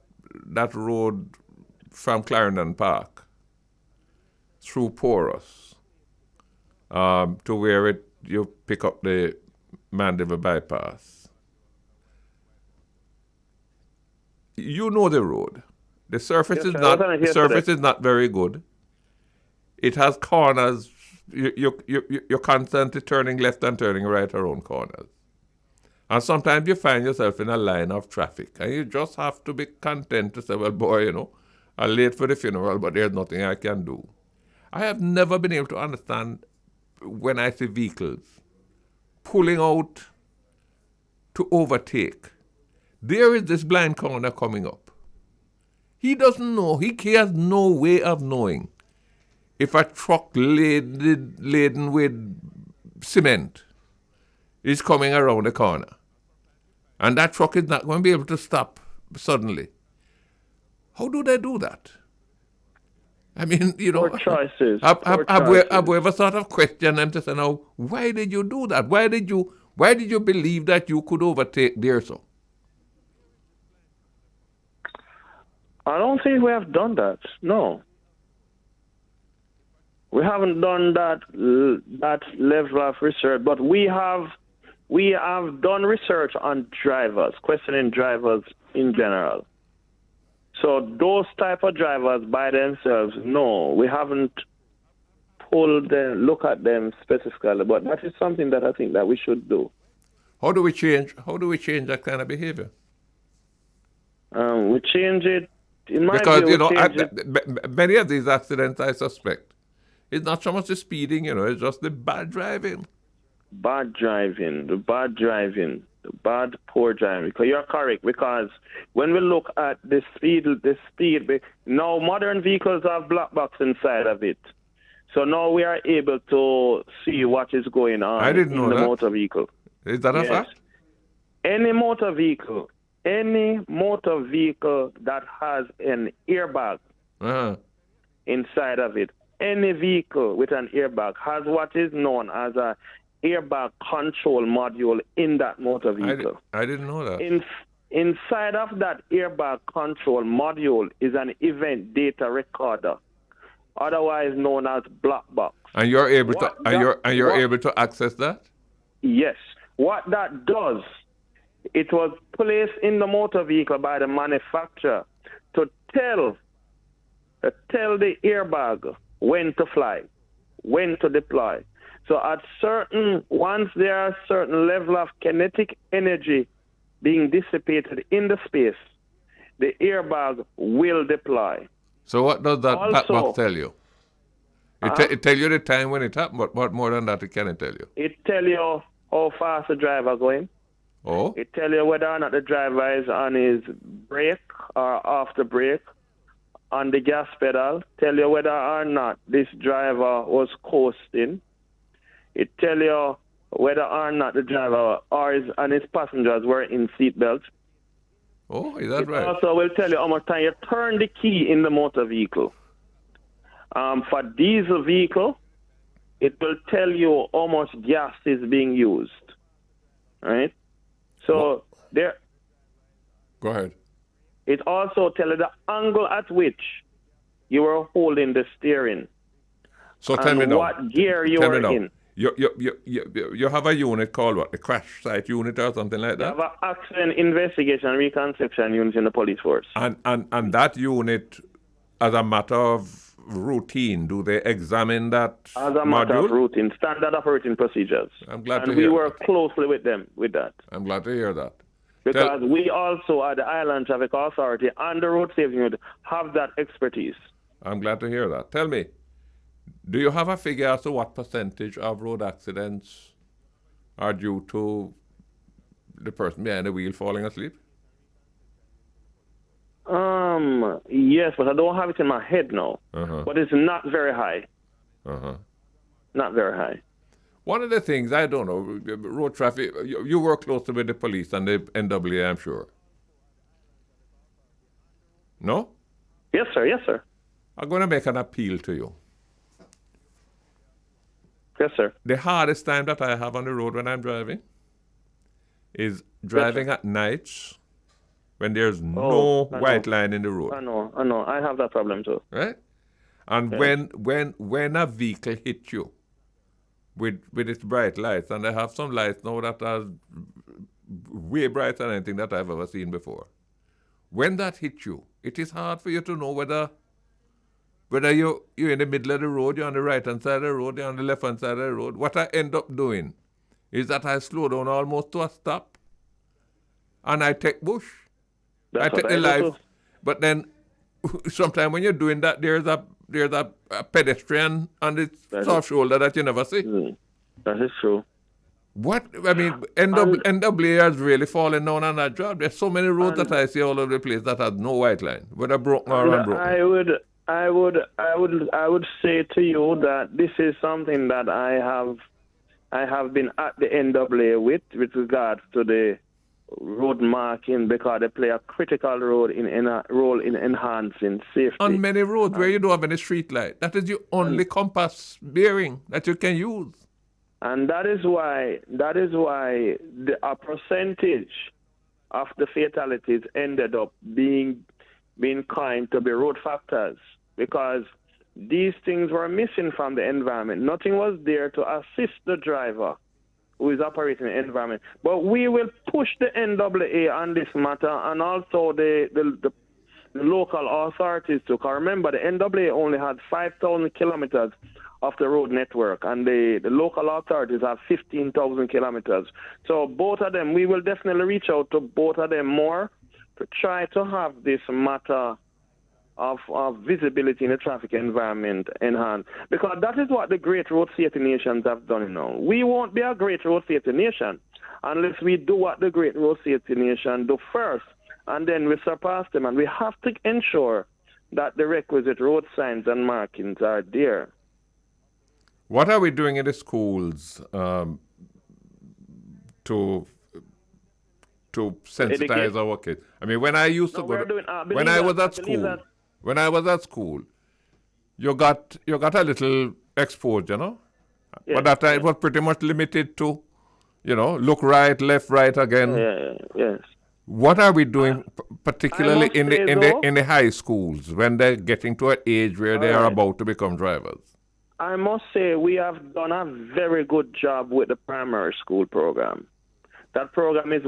road from Clarendon Park through Porous to where you pick up the Mandeville bypass. You know the road. The surface is not very good. It has corners you're constantly turning left and turning right around corners. And sometimes you find yourself in a line of traffic, and you just have to be content to say, well, boy, I'm late for the funeral, but there's nothing I can do. I have never been able to understand when I see vehicles pulling out to overtake. There is this blind corner coming up. He doesn't know. He has no way of knowing if a truck laden with cement is coming around the corner. And that truck is not going to be able to stop suddenly. How do they do that? I mean, Poor choices. Have we ever sort of questioned them to say, now, why did you do that? Why did you believe that you could overtake there, so? I don't think we have done that. No. We haven't done that level of research, but we have done research on drivers, questioning drivers in general. So those type of drivers by themselves, no, we haven't look at them specifically, but that is something that I think that we should do. How do we change that kind of behavior? We change it, in my because, view, many of these accidents, I suspect, it's not so much the speeding, it's just the bad driving. Poor driving. Because you're correct. Because when we look at the speed, now modern vehicles have black box inside of it. So now we are able to see what is going on in the motor vehicle. Is that a fact? Any motor vehicle that has an airbag inside of it, any vehicle with an airbag has what is known as a airbag control module in that motor vehicle. I didn't know that. Inside of that airbag control module is an event data recorder, otherwise known as black box. And you're able to access that? Yes. What that does, it was placed in the motor vehicle by the manufacturer to tell the airbag when to fly, when to deploy. So once there are certain level of kinetic energy being dissipated in the space, the airbag will deploy. So what does that black box tell you? It tell you the time when it happened, but what more than that it can tell you? It tell you how fast the driver going. Oh? It tell you whether or not the driver is on his brake or off the brake, on the gas pedal. Tell you whether or not this driver was coasting. It tell you whether or not the driver and his passengers were in seatbelts. Oh, is that right? It also will tell you how much time you turn the key in the motor vehicle. For diesel vehicle, it will tell you how much gas is being used. Right? So there. Go ahead. It also tells you the angle at which you were holding the steering. So tell me now. What gear you were in. You have a unit called what? The crash site unit or something like that? You have an accident investigation and reconstruction unit in the police force. And that unit, as a matter of routine, do they examine that as a matter of routine, standard operating procedures? I'm glad to hear. And we work closely with them with that. I'm glad to hear that. Because we also at the Island Traffic Authority and the Road Safety Unit have that expertise. I'm glad to hear that. Tell me, do you have a figure as to what percentage of road accidents are due to the person behind the wheel falling asleep? Yes, but I don't have it in my head now. But it's not very high. Not very high. One of the things, I don't know, road traffic, you work closely with the police and the NWA, I'm sure. No? Yes, sir. Yes, sir. I'm going to make an appeal to you. Yes, sir. The hardest time that I have on the road when I'm driving is driving at nights when there's no white line in the road. I know. I have that problem too. Right? And when a vehicle hits you with its bright lights, and I have some lights now that are way brighter than anything that I've ever seen before. When that hits you, it is hard for you to know whether whether you're in the middle of the road, you're on the right-hand side of the road, you're on the left-hand side of the road, what I end up doing is that I slow down almost to a stop and I take bush. I take the life. But then sometimes when you're doing that, there's a pedestrian on the soft shoulder that you never see. That is true. What? I mean, NWA has really fallen down on that job. There's so many roads that I see all over the place that have no white line, whether broken or unbroken. I would say to you that this is something that I have been at the NWA with regards to the road marking, because they play a critical role in enhancing safety. On many roads where you don't have any street light, that is your only compass bearing that you can use. And that is why a percentage of the fatalities ended up being coined to be road factors, because these things were missing from the environment. Nothing was there to assist the driver who is operating the environment. But we will push the NWA on this matter, and also the local authorities too. Because remember, the NWA only had 5,000 kilometers of the road network, and the local authorities have 15,000 kilometers. So both of them, we will definitely reach out to both of them more to try to have this matter of visibility in the traffic environment enhanced. Because that is what the great road safety nations have done now. We won't be a great road safety nation unless we do what the great road safety nation do first, and then we surpass them. And we have to ensure that the requisite road signs and markings are there. What are we doing in the schools to sensitize our kids? I mean, when I used to go, when I was at school, you got a little exposure, you know. Yes, but that time it was pretty much limited to, look right, left, right again. Yes. What are we doing, particularly in the high schools, when they're getting to an age where they are about to become drivers? I must say we have done a very good job with the primary school program. That program is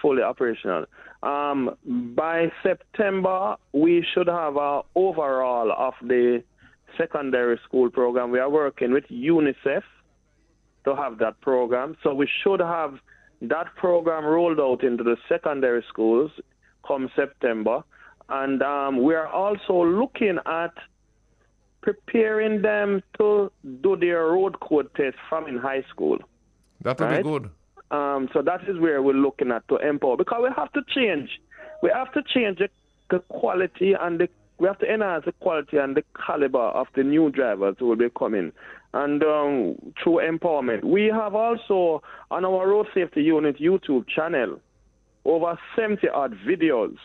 fully operational. By September, we should have an overall of the secondary school program. We are working with UNICEF to have that program. So we should have that program rolled out into the secondary schools come September. And we are also looking at preparing them to do their road code test from in high school. That would be good. So that is where we're looking at to empower, because we have to change. We have to change the quality, and we have to enhance the quality and the caliber of the new drivers who will be coming. And through empowerment, we have also on our Road Safety Unit YouTube channel over 70 odd videos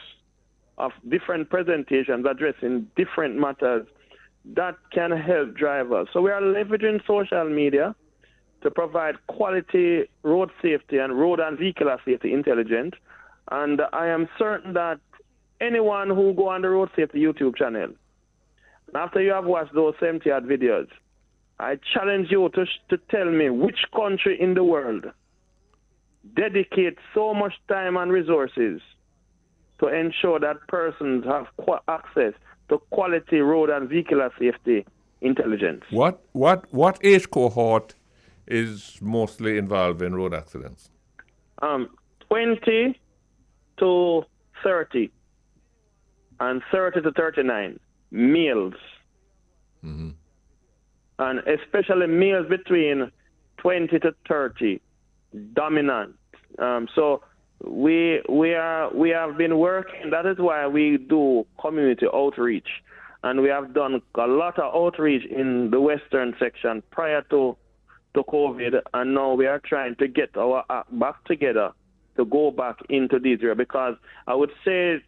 of different presentations addressing different matters that can help drivers. So we are leveraging social media to provide quality road safety and road and vehicular safety intelligence. And I am certain that anyone who go on the Road Safety YouTube channel, after you have watched those 70 odd videos, I challenge you to tell me which country in the world dedicates so much time and resources to ensure that persons have access to quality road and vehicular safety intelligence. What age cohort is mostly involved in road accidents? 20 to 30 and 30 to 39 males. Mm-hmm. And especially males between 20 to 30 dominant. So we have been working. That is why we do community outreach, and we have done a lot of outreach in the western section prior to COVID, and now we are trying to get our act back together to go back into these areas, because I would say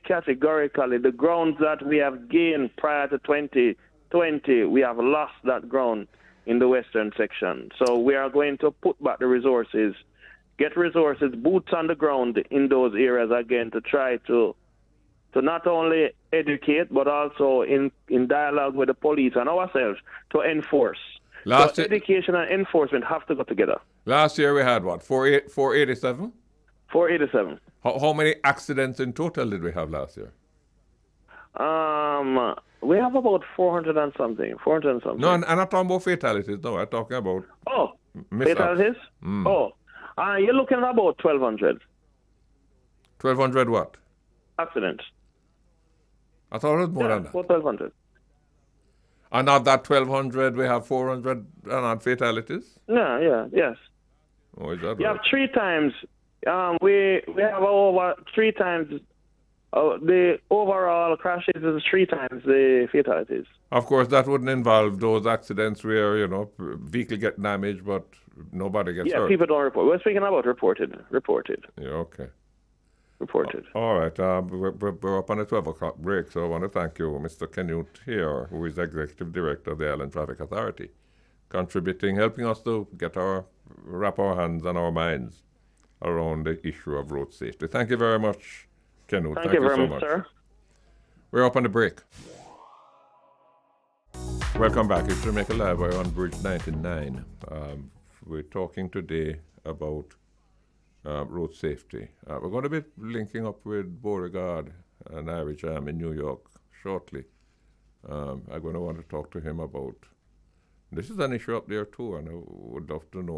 categorically the grounds that we have gained prior to 2020, we have lost that ground in the western section. So we are going to put back the resources, get resources, boots on the ground in those areas again, to try to not only educate, but also in dialogue with the police and ourselves to enforce. So education and enforcement have to go together. Last year we had what, 487? 487. How many accidents in total did we have last year? We have about 400 and something. 400 and something. No, I'm not talking about fatalities. No, I'm talking about mishaps. Fatalities? You're looking at about 1,200. 1,200 what? Accidents. I thought it was more than that. About 1,200. And of that 1,200, we have 400 and fatalities? Yes. Oh, is that You right? have 3 times. We have over 3 times. The overall crashes is 3 times the fatalities. Of course, that wouldn't involve those accidents where, vehicle get damaged, but nobody gets hurt. Yeah, people don't report. We're speaking about reported. Yeah, okay. Reported. All right. We're up on a 12 o'clock break, so I want to thank you, Mr. Keneut Hare, who is Executive Director of the Island Traffic Authority, helping us to wrap our hands and our minds around the issue of road safety. Thank you very much, Keneut. Thank you very so much, sir. We're up on the break. Welcome back. It's Jamaica Live. We're on Bridge 99. We're talking today about road safety. We're going to be linking up with Beauregard and Irish Arm in New York shortly. I'm going to want to talk to him about this is an issue up there too, and I would love to know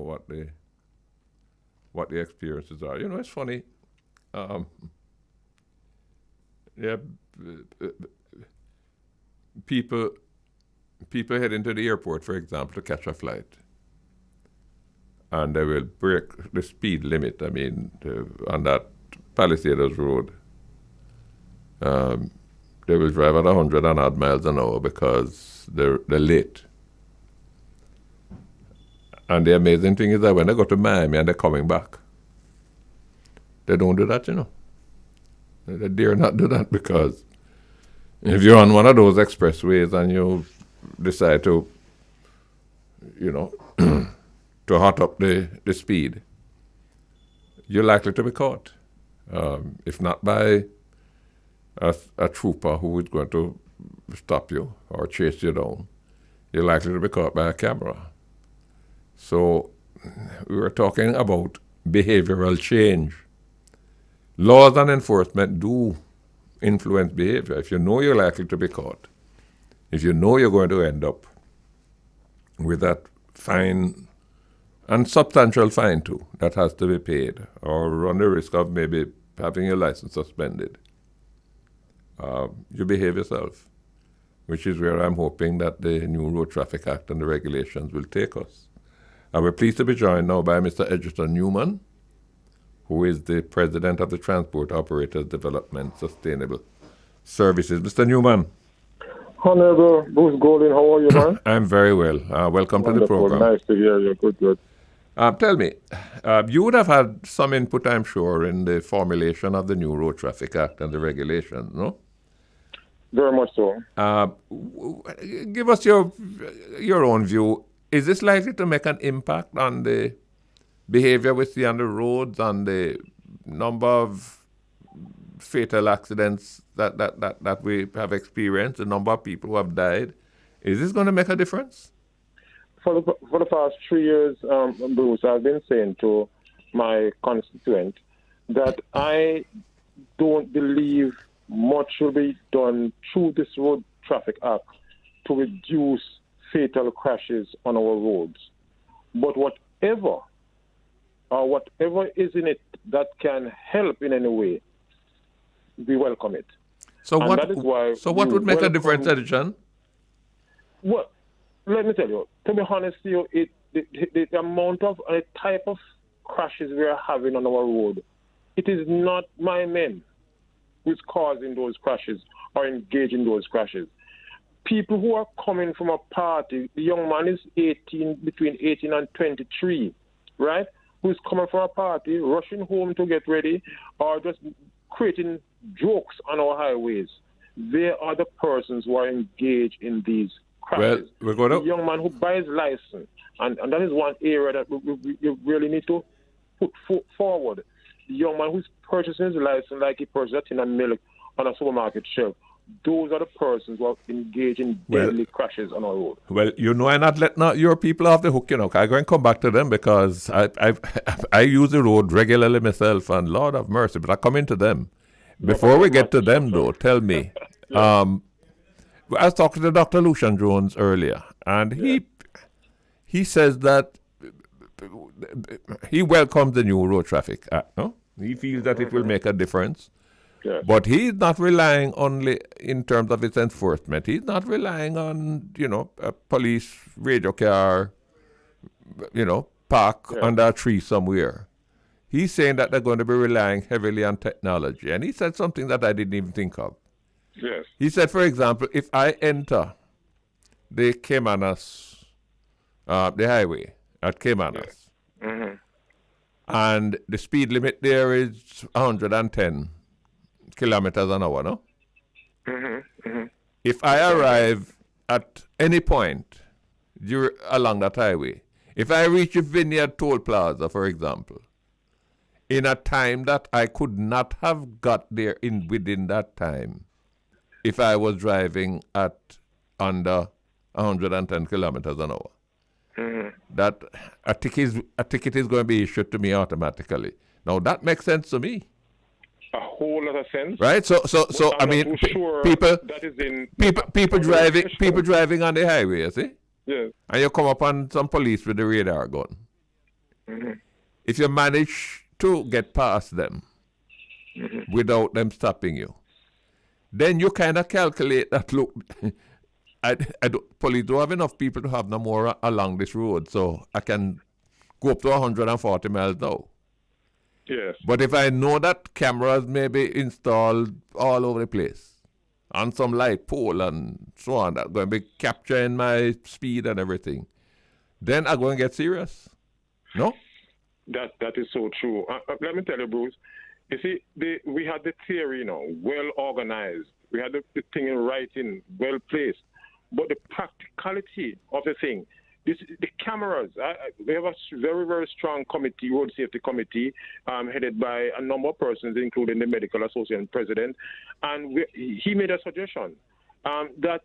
what the experiences are. It's funny. People head into the airport, for example, to catch a flight, and they will break the speed limit. I mean, on that Palisades Road, they will drive at 100 and odd miles an hour because they're late. And the amazing thing is that when they go to Miami and they're coming back, they don't do that, They dare not do that, because if you're on one of those expressways and you decide to, to hot up the speed, you're likely to be caught. If not by a trooper who is going to stop you or chase you down, you're likely to be caught by a camera. So we were talking about behavioral change. Laws and enforcement do influence behavior. If you know you're likely to be caught, if you know you're going to end up with that fine, and substantial fine too, that has to be paid, or run the risk of maybe having your license suspended, you behave yourself, which is where I'm hoping that the new Road Traffic Act and the regulations will take us. And we're pleased to be joined now by Mr. Egeton Newman, who is the President of the Transport Operators Development Sustainable Services. Mr. Newman. Honorable Bruce Golden, how are you, man? I'm very well. Welcome Wonderful. to the program. Nice to hear you. Good. Tell me, you would have had some input, I'm sure, in the formulation of the new Road Traffic Act and the regulations, no? Very much so. Give us your own view. Is this likely to make an impact on the behavior we see on the roads, and the number of fatal accidents that we have experienced, the number of people who have died? Is this going to make a difference? For the past 3 years, Bruce, I've been saying to my constituent that I don't believe much will be done through this Road Traffic Act to reduce fatal crashes on our roads. But whatever is in it that can help in any way, we welcome it. So and what? That is why what would make a difference, Egeton? Well, let me tell you. To be honest, the amount of and the type of crashes we are having on our road, it is not my men who's causing those crashes or engaging those crashes. People who are coming from a party, the young man is between 18 and 23, right? Who's coming from a party, rushing home to get ready, or just creating jokes on our highways. They are the persons who are engaged in these crashes. Well, we're going to... The young man who buys license, and that is one area that we really need to put forward. The young man who's purchasing his license like he purchased a tin of milk on a supermarket shelf. Those are the persons who are engaged in deadly crashes on our road. Well, I'm not letting your people off the hook, I'm going to come back to them, because I use the road regularly myself, and Lord have mercy, but I come into them. Before we get to them, though, tell me, I was talking to Dr. Lucein Jones earlier, and he says that he welcomes the new Road Traffic Act. No, he feels that it will make a difference. Yes. But he's not relying only in terms of its enforcement. He's not relying on, a police radio car, park under a tree somewhere. He's saying that they're going to be relying heavily on technology. And he said something that I didn't even think of. Yes. He said, for example, if I enter the Caymanas, the highway at Caymanas, and the speed limit there is 110 kilometers an hour, no? If I arrive at any point along that highway, if I reach a Vineyard Toll Plaza, for example, in a time that I could not have got there within that time, if I was driving at under 110 kilometers an hour, that a ticket is going to be issued to me automatically. Now that makes sense to me. A whole lot of sense, right? So I mean, people driving on the highway, you see, yes, and you come upon some police with the radar gun. If you manage to get past them without them stopping you, then you kind of calculate that. Look, police don't have enough people to have no more along this road, so I can go up to 140 miles now. Yes. But if I know that cameras may be installed all over the place, on some light pole and so on, that's going to be capturing my speed and everything, then I'm going to get serious. No? That is so true. Let me tell you, Bruce. You see, we had the theory, well organized. We had the thing in writing, well placed. But the practicality of the thing, the cameras, we have a very, very strong committee, road safety committee, headed by a number of persons, including the Medical Association president. And he made a suggestion that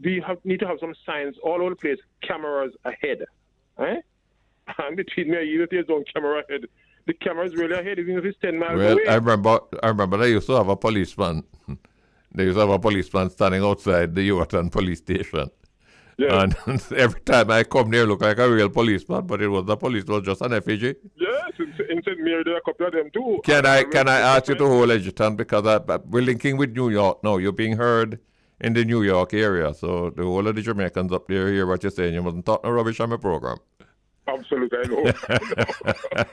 we need to have some signs all over the place, cameras ahead. And between me and you, there's no camera ahead. The camera is really ahead, even if it's 10 miles away. I remember they used to have a policeman. They used to have a policeman standing outside the Egeton police station. Yeah. And every time I come near, look like a real policeman, but it was just an effigy. Yes, in St. Mary, there are a couple of them too. Can I ask you to hold Egeton, because we're linking with New York now. You're being heard in the New York area, so the whole of the Jamaicans up there hear what you're saying. You mustn't talk no rubbish on my program. Absolutely, I know.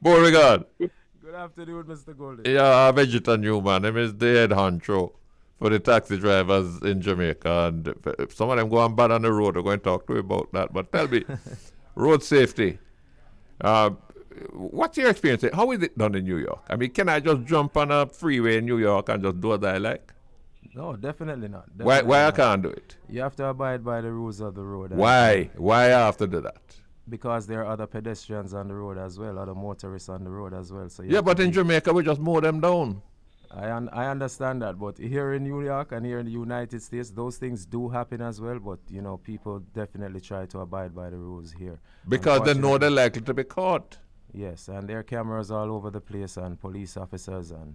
Beauregard. Good afternoon, Mr. Goldie. Yeah, Egeton Newman. Him is the head honcho for the taxi drivers in Jamaica, and if some of them go on bad on the road, we're going to talk to you about that. But tell me, road safety, what's your experience? How is it done in New York? I mean, can I just jump on a freeway in New York and just do what I like? No, definitely not. Why I can't do it? You have to abide by the rules of the road. Why I have to do that? Because there are other pedestrians on the road as well, other motorists on the road as well. So but in Jamaica, we just mow them down. I understand that, but here in New York and here in the United States, those things do happen as well, but, people definitely try to abide by the rules here. Because they know they're likely to be caught. Yes, and there are cameras all over the place and police officers and,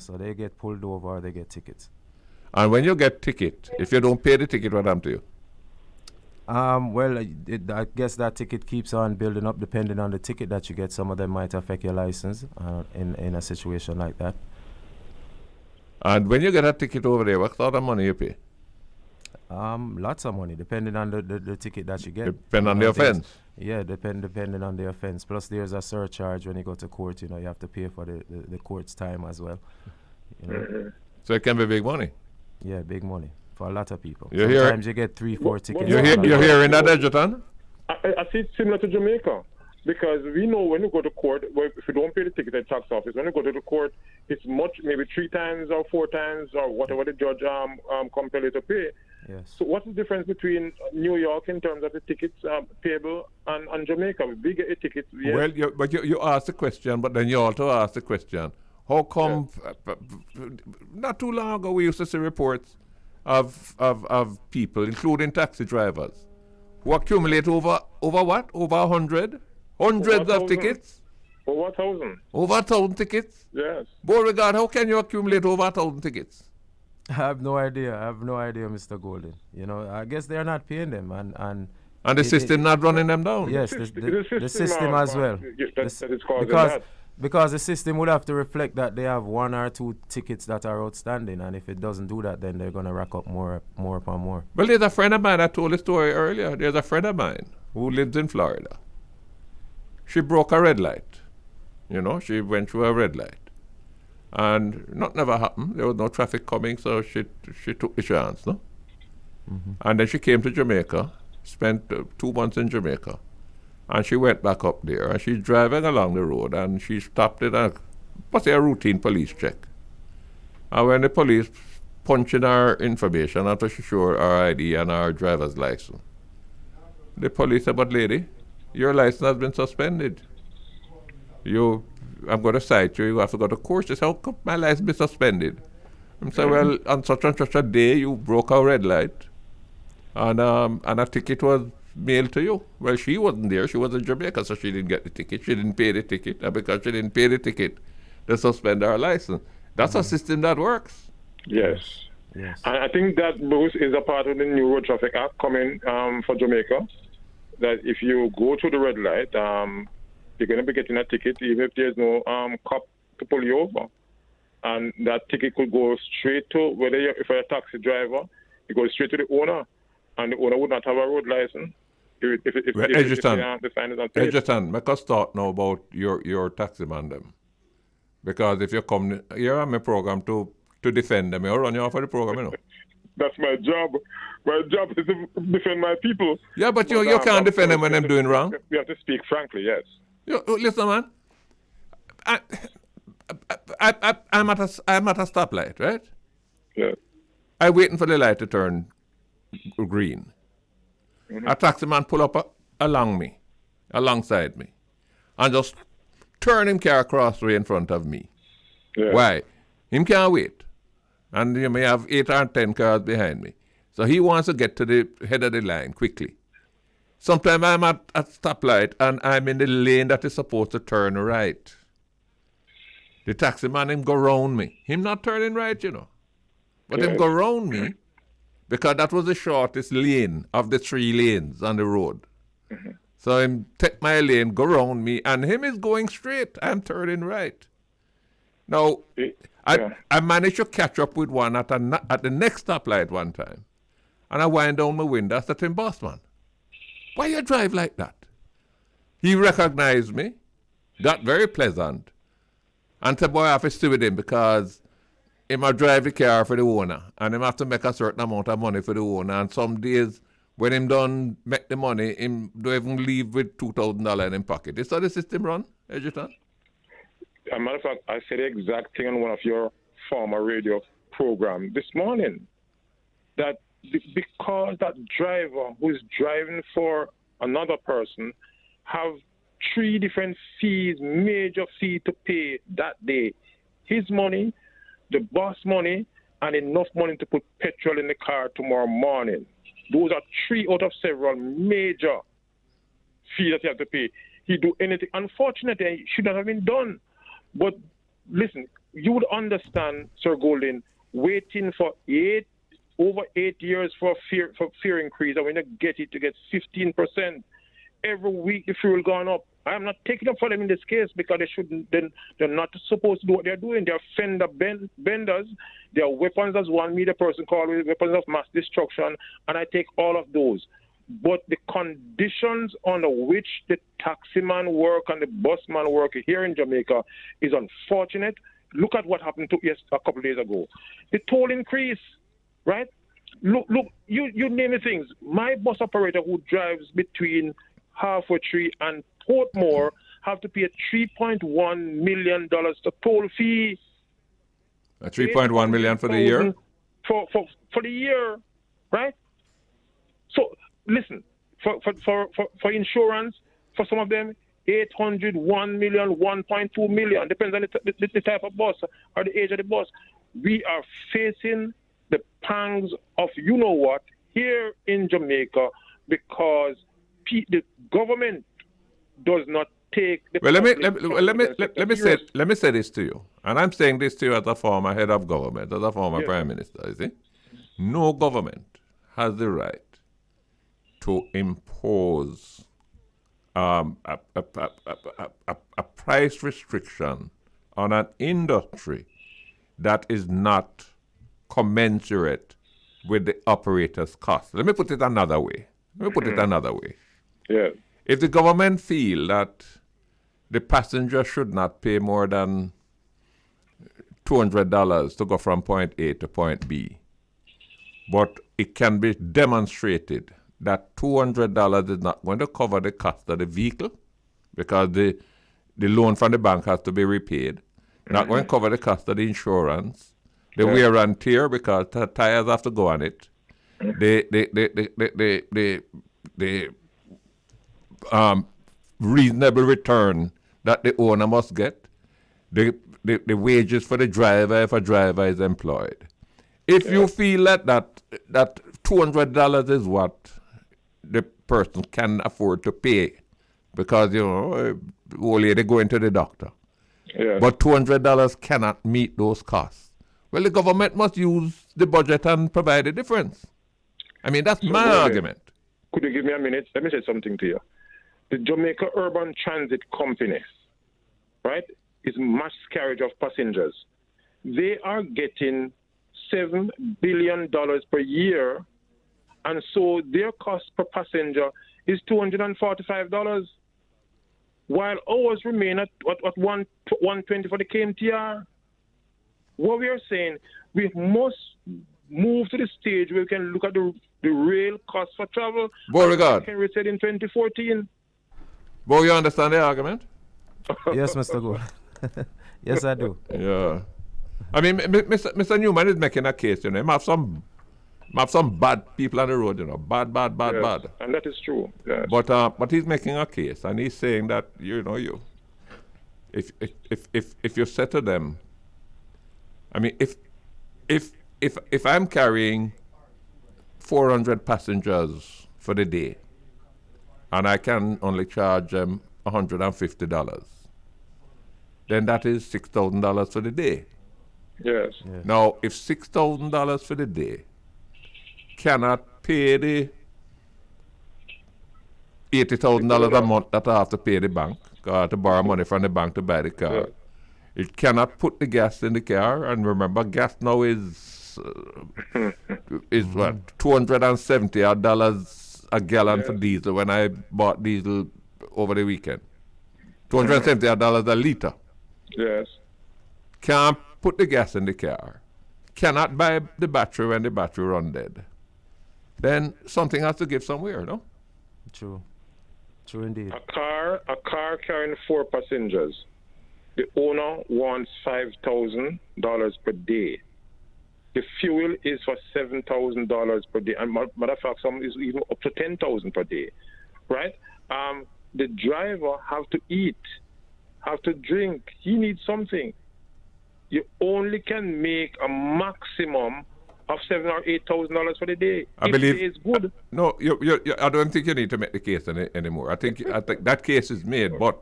so they get pulled over or they get tickets. And when you get ticket, if you don't pay the ticket, what happens to you? Well, I guess that ticket keeps on building up depending on the ticket that you get. Some of them might affect your license in a situation like that. And when you get a ticket over there, what sort of money you pay? Lots of money, depending on the ticket that you get. Depending on the offense? Yeah, depending on the offense. Plus, there's a surcharge when you go to court. You have to pay for the court's time as well. So it can be big money? Yeah, big money for a lot of people. You're Sometimes you get 3-4 tickets. You're hearing that, Egeton? I see it similar to Jamaica. Because we know when you go to court, if you don't pay the ticket at tax office, when you go to the court, it's maybe 3 times or 4 times or whatever the judge compel you to pay. Yes. So what's the difference between New York in terms of the tickets payable and Jamaica? We get a ticket. Yes. Well, you asked the question, but then you also asked the question, how come, not too long ago, we used to see reports of people, including taxi drivers, who accumulate over what? Over 100? Hundreds of tickets? Over 1,000. Over 1,000 tickets? Yes. Beauregard, how can you accumulate over 1,000 tickets? I have no idea. Mr. Golden. You know, I guess they're not paying them, and And the system not running them down. yes, the system as well. That is causing because that. because the system would have to reflect that they have 1 or 2 tickets that are outstanding, and if it doesn't do that, then they're gonna rack up more upon more. Well, there's a friend of mine, I told the story earlier. There's a friend of mine who lives in Florida. She broke a red light. You know, she went through a red light. And nothing ever happened. There was no traffic coming, so she took the chance, no? Mm-hmm. And then she came to Jamaica, spent 2 months in Jamaica. And she went back up there, and she's driving along the road, and she stopped in a routine police check. And when the police punched in her information after she showed her ID and her driver's license, the police said, "But lady, your license has been suspended. I'm going to cite you. You have to go to court." She said, "How come my license be suspended?" I said, "Well, on such and such a day, you broke a red light, and a ticket was mailed to you." Well, she wasn't there. She was in Jamaica, so she didn't get the ticket. She didn't pay the ticket, and because she didn't pay the ticket, they suspend her license. That's a system that works. Yes. Yes. And I think that, Bruce, is a part of the new Road Traffic Act coming for Jamaica, that if you go through the red light, you're going to be getting a ticket even if there's no cop to pull you over. And that ticket could go straight to, if you're a taxi driver, it goes straight to the owner, and the owner would not have a road license. If the sign is unsafe. Egeton, make us talk now about your taxi man them. Because if you come here on my program to defend them, you'll run you off of the program, you know. That's my job. My job is to defend my people. Yeah, but you can't defend them when they're doing wrong. We have to speak frankly, yes. Listen, man. I'm at a stoplight, right? Yeah. I'm waiting for the light to turn green. Mm-hmm. A taxi man pull up alongside me, and just turn him car across the way in front of me. Yeah. Why? Him can't wait. And you may have 8 or 10 cars behind me. So he wants to get to the head of the line quickly. Sometimes I'm at a stoplight and I'm in the lane that is supposed to turn right. The taxi man, him go round me. Him not turning right, you know. But him go round me because that was the shortest lane of the 3 lanes on the road. Mm-hmm. So him take my lane, go round me, and him is going straight. I'm turning right. Now, I managed to catch up with one at the next stoplight one time. And I wind down my window. I said to him, "Boss man, why you drive like that?" He recognized me, got very pleasant, and said, "Boy, I have to stay with him because he might drive the car for the owner, and he have to make a certain amount of money for the owner. And some days, when him done make the money, him don't even leave with $2,000 in his pocket." Is how the system run, Egeton? As a matter of fact, I said the exact thing on one of your former radio programs this morning, that because that driver who is driving for another person have 3 different fees, major fee to pay that day. His money, the boss money, and enough money to put petrol in the car tomorrow morning. Those are 3 out of several major fees that you have to pay. He do anything. Unfortunately, it should not have been done. But listen, you would understand, Sir Golden, waiting for over 8 years for fear increase, and when you get it, to get 15%. Every week the fuel gone up. I am not taking up for them in this case because they're not supposed to do what they're doing. They're fender benders. They are weapons, as one media person called it, weapons of mass destruction, and I take all of those. But the conditions under which the taximan work and the busman work here in Jamaica is unfortunate. Look at what happened a couple of days ago. The toll increase, right? Look, you name the things. My bus operator who drives between Halfway Tree and Portmore have to pay a $3.1 million to toll fee. A $3.1 million for the year? For the year, right? So listen, for insurance, for some of them, 800, 1 million, 1.2 million, depends on the type of bus or the age of the bus. We are facing the pangs of you know what here in Jamaica because the government does not take the Well, let me serious. say this to you, and I'm saying this to you as a former head of government, as a former prime minister. You see, no government has the right to impose a price restriction on an industry that is not commensurate with the operator's cost. Let me put it another way. Yeah. If the government feel that the passenger should not pay more than $200 to go from point A to point B, but it can be demonstrated that $200 is not going to cover the cost of the vehicle because the loan from the bank has to be repaid, not going to cover the cost of the insurance, the wear and tear because the tires have to go on it, the reasonable return that the owner must get, the wages for the driver if a driver is employed. If you feel that $200 is what the person can afford to pay because, old lady going to the doctor, but $200 cannot meet those costs, well, the government must use the budget and provide the difference. I mean, that's my argument. Could you give me a minute? Let me say something to you. The Jamaica Urban Transit Company, right, is mass carriage of passengers. They are getting $7 billion per year, and so their cost per passenger is $245, while ours remain at $120 for the KMTR. What we are saying, we must move to the stage where we can look at the real cost for travel. Beauregard. Henry said in 2014. Bo, you understand the argument? Yes, Mr. Gould. Yes, I do. Yeah. I mean, Mr. Newman is making a case, He have some bad people on the road, Bad. And that is true. Yes. But he's making a case, and he's saying that, if you say to them, I mean, if I'm carrying 400 passengers for the day, and I can only charge them $150, then that is $6,000 for the day. Yes. Now, if $6,000 for the day cannot pay the $80,000 a month that I have to pay the bank, because I have to borrow money from the bank to buy the car, it cannot put the gas in the car. And remember, gas now is what, $270 a gallon for diesel. When I bought diesel over the weekend, $270 a liter. Yes. Can't put the gas in the car. Cannot buy the battery when the battery run dead. Then something has to give somewhere, no? True indeed. A car carrying 4 passengers. The owner wants $5,000 per day. The fuel is for $7,000 per day, and matter of fact, some is even up to $10,000 per day, right? The driver have to eat, have to drink. He needs something. You only can make a maximum of $7,000 or $8,000 for the day. I believe it's good. No, I don't think you need to make the case anymore. I think that case is made. But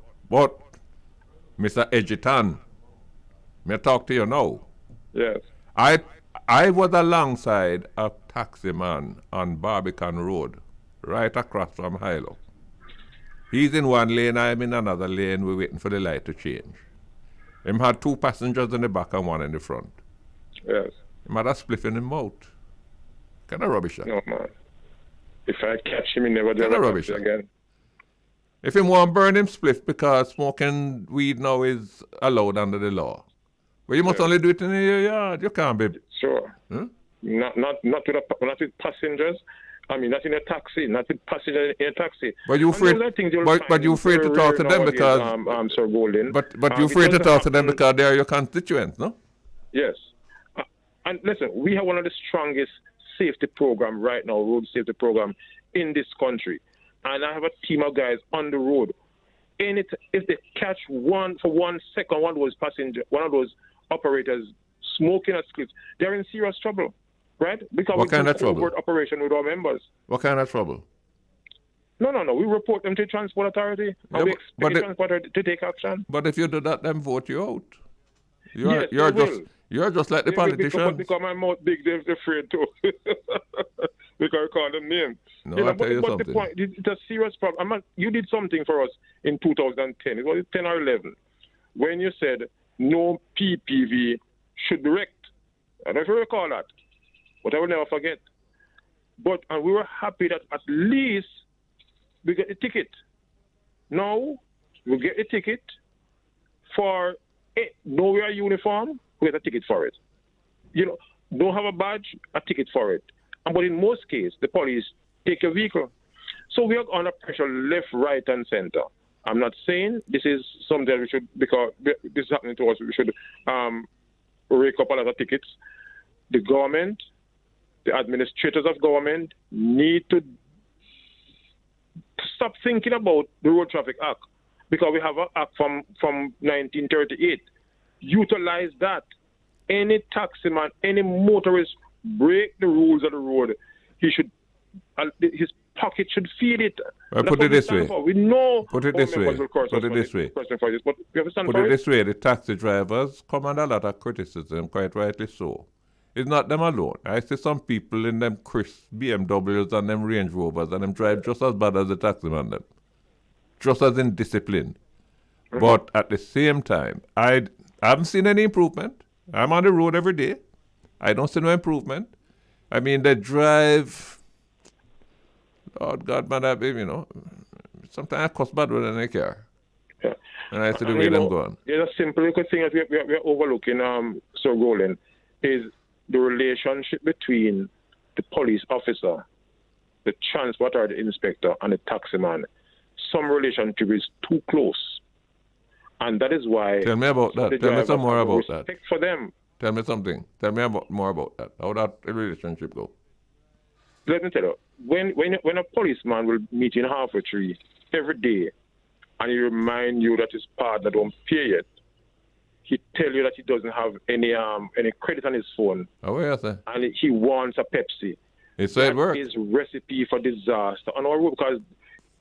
Mr. Egeton, may I talk to you now? Yes. I was alongside a taximan on Barbican Road, right across from Hilo. He's in one lane, I'm in another lane. We're waiting for the light to change. Him had 2 passengers in the back and 1 in the front. Yes. Him had a spliff in his mouth. Kind of rubbish. No, man. If I catch him, he never do rubbish again. If him want to burn him spliff because smoking weed now is allowed under the law. Well, you must only do it in your yard. You can't be... Sure. Huh? Not with passengers. I mean, not in a taxi, not with passengers in a taxi. But you afraid to talk to them because... Sir Golden. But you afraid to talk to them because they are your constituents, no? Yes. And listen, we have one of the strongest safety program right now, road safety program in this country. And I have a team of guys on the road. And if they catch one for 1 second, one of those operators smoking a spliff, they're in serious trouble, right? Because what kind of trouble? Operation with our members. What kind of trouble? No. We report them to Transport Authority, Yeah, and we but expect the Transport Authority to take action. But if you do that, them vote you out. Yes, they will. You're just like the They will politicians. because my mouth big, they're afraid to. Because I call them names. No, I'll tell you but something. the point, it's a serious problem. You did something for us in 2010. It was 10 or 11 when you said no PPV should be wrecked. I don't know if you recall that, but I will never forget. And we were happy that at least we get a ticket. Now we get a ticket for no wear uniform, we get a ticket for it. Don't have a badge, a ticket for it. But in most cases, the police take your vehicle. So we are under pressure left, right, and center. I'm not saying this is something we should, because this is happening to us, we should rake up a lot of tickets. The government, the administrators of government need to stop thinking about the Road Traffic Act, because we have an act from 1938. Utilize that. Any taximan, any motorist break the rules of the road, his pocket should feed it. Put it this way. We know. Put it this way. Put it this way. But we have to stand Put for it this way. The taxi drivers come under a lot of criticism, quite rightly so. It's not them alone. I see some people in them crisp BMWs and them Range Rovers, and them drive just as bad as the taximan them. Just as indisciplined. Mm-hmm. But at the same time, I haven't seen any improvement. I'm on the road every day. I don't see no improvement. I mean, they drive, Lord God, man, sometimes I cost bad than they care. Yeah. And I see the way them going. There's a simple thing that we're overlooking, Sir Roland, is the relationship between the police officer, the transport or the inspector, and the taximan. Some relationship is too close. And that is why... Tell me about that. Tell me some more about that. Respect for them. Tell me something. Tell me more about that. How that relationship go? Let me tell you. When a policeman will meet in halfway tree every day, and he remind you that his partner don't pay yet, he tell you that he doesn't have any credit on his phone. Oh, yes, sir. And he wants a Pepsi. It's it works. That is recipe for disaster on our road, because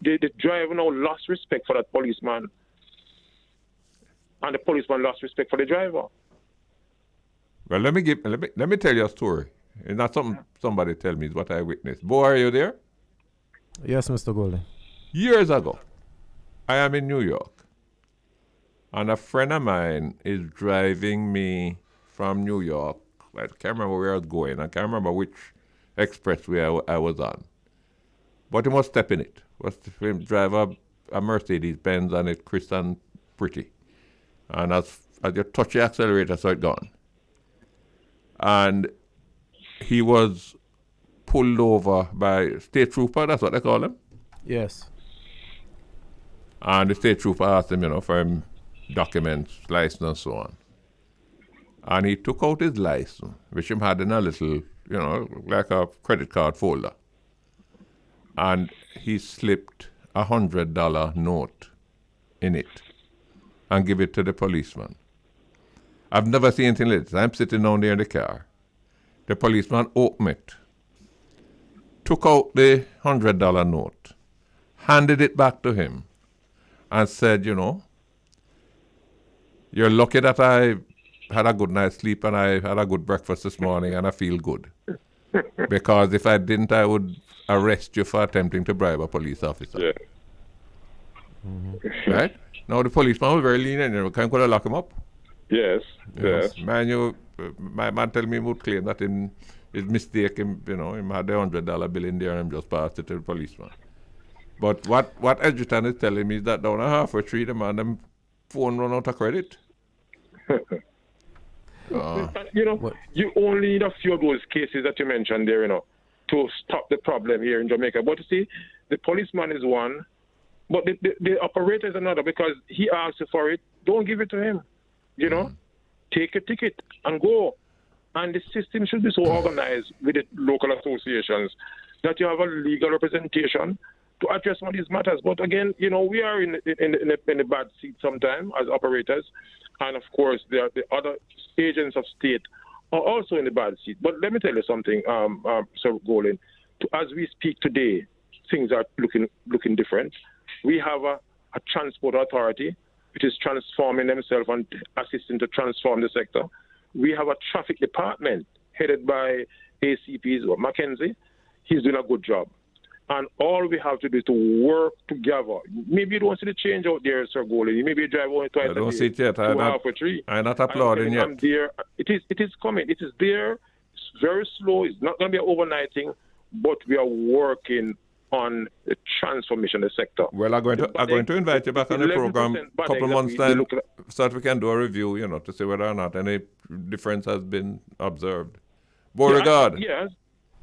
the driver now lost respect for that policeman. And the policeman lost respect for the driver. Well, let me tell you a story. It's not something somebody tell me, it's what I witnessed. Bo, are you there? Yes, Mr. Golden. Years ago, I am in New York, and a friend of mine is driving me from New York. I can't remember where I was going. I can't remember which expressway I was on. But he must step in it. He drive a Mercedes-Benz, and it's crisp and pretty. And as you touch the accelerator, so it's gone. And he was pulled over by state trooper, that's what they call him. Yes. And the state trooper asked him, for him documents, license and so on. And he took out his license, which he had in a little, like a credit card folder. And he slipped $100 note in it and give it to the policeman. I've never seen anything like this. I'm sitting down there in the car. The policeman opened it, took out the $100 note, handed it back to him, and said, you're lucky that I had a good night's sleep and I had a good breakfast this morning and I feel good. Because if I didn't, I would arrest you for attempting to bribe a police officer. Yeah. Mm-hmm. Right? Now, the policeman was very lenient. You could have locked him up. Yes. Man, my man tell me he would claim that in his mistake, him had the $100 bill in there and him just passed it to the policeman. But what Egeton is telling me is that down a halfway tree, the man, them phone run out of credit. You only need a few of those cases that you mentioned there, to stop the problem here in Jamaica. But you see, the policeman is one, but the operator is another, because he asks you for it. Don't give it to him. Take a ticket and go. And the system should be so organized with the local associations that you have a legal representation to address some of these matters. But again, we are in a bad seat sometimes as operators. And of course, the other agents of state are also in the bad seat. But let me tell you something, Sir Golden. As we speak today, things are looking different. We have a transport authority which is transforming themselves and assisting to transform the sector. We have a traffic department headed by ACPs or McKenzie. He's doing a good job. And all we have to do is to work together. Maybe you don't see the change out there, Sir Golden. Maybe you drive only twice a day. I don't see it yet. I'm not applauding yet. There. It is coming. It is there. It's very slow. It's not going to be an overnight thing, but we are working on the transformation of the sector. Well, I'm going to invite you back on the program a couple of months' time so that we can do a review, to see whether or not any difference has been observed. Beauregard. Yes.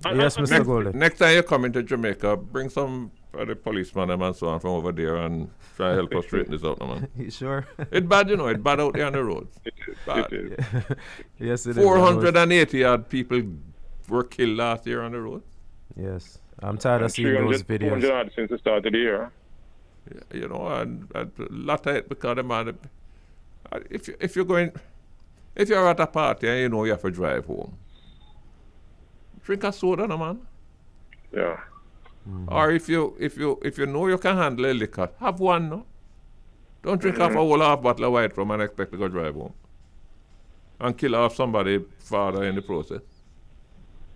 Yes, Mr. Golden. Next time you come into Jamaica, bring some of the policemen and so on from over there and try to help us straighten this out, man. You sure? It's bad, it's bad out there on the roads. It's bad. It is. Yes, it 480 odd people were killed last year on the road. Yes. I'm tired of seeing those videos. 200 odd since the start of the year. Yeah, and a lot of it because the man, if you're at a party and you have to drive home, drink a soda, no man. Yeah. Mm-hmm. Or if you know you can handle a liquor, have one, no. Don't drink half a whole half bottle of white rum and expect to go drive home and kill off somebody's father in the process.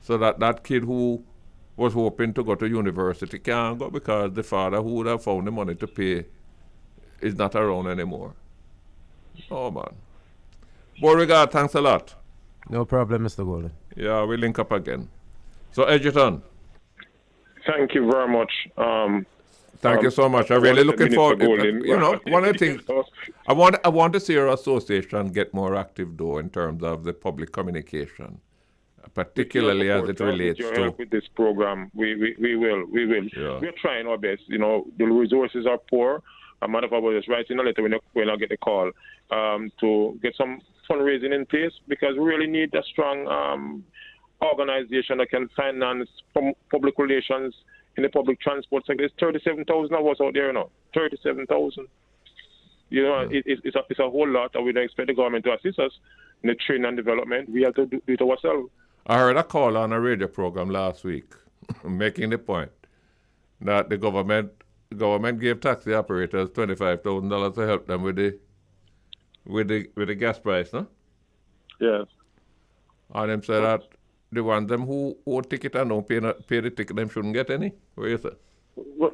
So that kid who was hoping to go to university can't go because the father who would have found the money to pay is not around anymore. Oh man. Beauregard, thanks a lot. No problem, Mr. Golden. Yeah, we'll link up again. So Egeton. Thank you very much. Thank you so much. I'm really looking forward. One of the things I want to see our association get more active though in terms of the public communication, particularly as it relates to with this program. We will. Yeah. We're trying our best. The resources are poor. A matter of fact, was just writing a letter when I get the call to get some fundraising in place because we really need a strong organization that can finance public relations in the public transport sector. There's 37,000 of us out there now. 37,000. It's a whole lot, and we don't expect the government to assist us in the training and development. We have to do it ourselves. I heard a call on a radio program last week making the point that the government gave taxi operators $25,000 to help them with the gas price, no? Yes. And them said that the ones them who own ticket and don't pay the ticket, them shouldn't get any. What do you say? Well,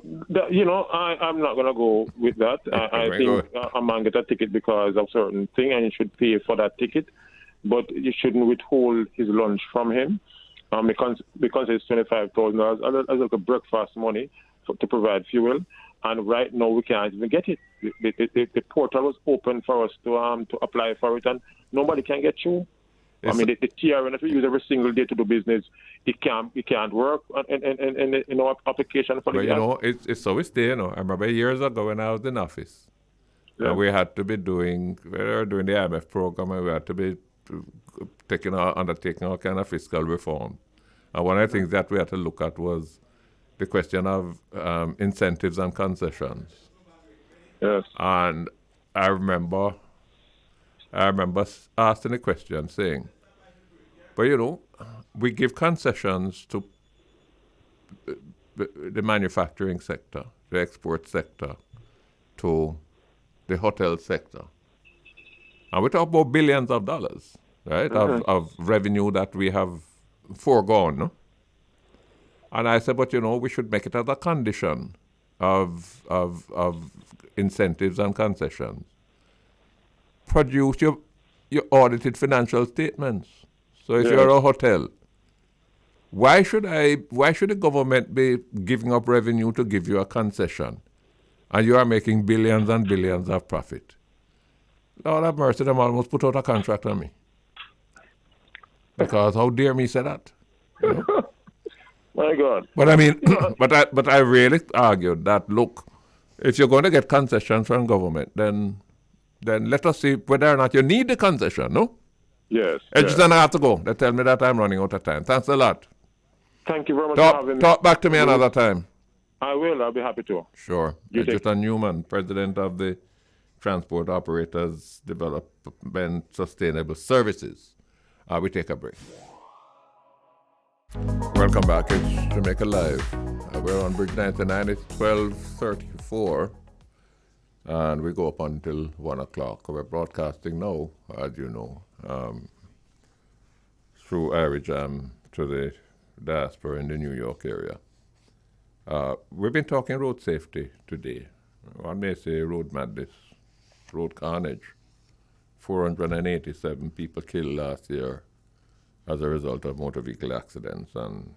I'm not going to go with that. I think a man get a ticket because of certain thing, and he should pay for that ticket. But you shouldn't withhold his lunch from him because it's $25,000 as like a breakfast money to provide fuel. And right now we can't even get it. The portal was open for us to apply for it, and nobody can get through. Yes. I mean, the TRN that we use every single day to do business, it can't work in our application for the gas. It's always there, I remember years ago when I was in office, and we had to be doing the IMF program, and we had to be undertaking all kind of fiscal reform. And one of the things that we had to look at was the question of incentives and concessions. Yes. And I remember asking the question saying, but we give concessions to the manufacturing sector, the export sector, to the hotel sector. And we talk about billions of dollars, right, of revenue that we have foregone, no? And I said, but we should make it as a condition of incentives and concessions. Produce your audited financial statements. So if you're a hotel, why should the government be giving up revenue to give you a concession, and you are making billions and billions of profit? Lord have mercy, them almost put out a contract on me. Because how dare me say that? My God. But I mean, but I really argued that, look, if you're going to get concessions from government, then let us see whether or not you need the concession, no? Yes. Egeton, I have to go. They tell me that I'm running out of time. Thanks a lot. Thank you very much for having me. Talk back to me another time. I will. I'll be happy to. Sure. Egeton Newman, President of the Transport Operators Development Sustainable Services. We take a break. Welcome back. It's Jamaica Live. We're on Bridge 99. It's 12:34, and we go up until 1 o'clock. We're broadcasting now, as you know, through Hare to the diaspora in the New York area. We've been talking road safety today. One may say road madness, road carnage. 487 people killed last year as a result of motor vehicle accidents, and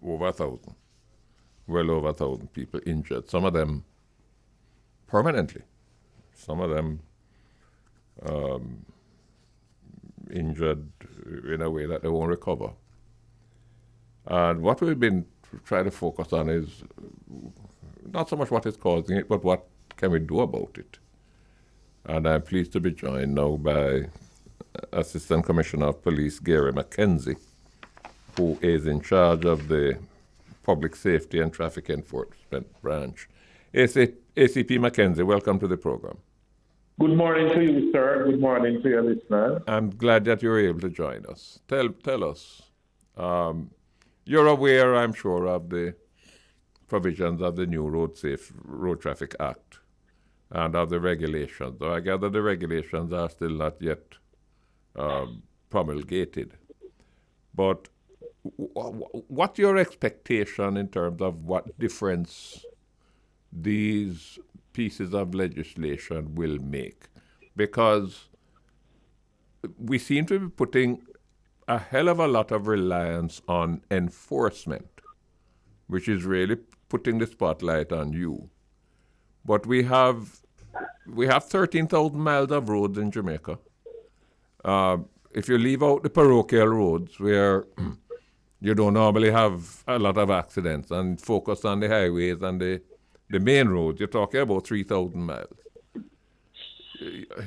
over 1,000, well over 1,000 people injured, some of them permanently, some of them injured in a way that they won't recover. And what we've been trying to focus on is not so much what is causing it, but what can we do about it. And I'm pleased to be joined now by Assistant Commissioner of Police Hare McKenzie, who is in charge of the Public Safety and Traffic Enforcement Branch. ACP McKenzie, welcome to the program. Good morning to you, sir. Good morning to your listeners. I'm glad that you're able to join us. Tell us, you're aware, I'm sure, of the provisions of the new Road Traffic Act and of the regulations. So I gather the regulations are still not yet promulgated. But what's your expectation in terms of what difference these pieces of legislation will make? Because we seem to be putting a hell of a lot of reliance on enforcement, which is really putting the spotlight on you. But we have 13,000 miles of roads in Jamaica. If you leave out the parochial roads where you don't normally have a lot of accidents and focus on the highways and the main roads, you're talking about 3,000 miles.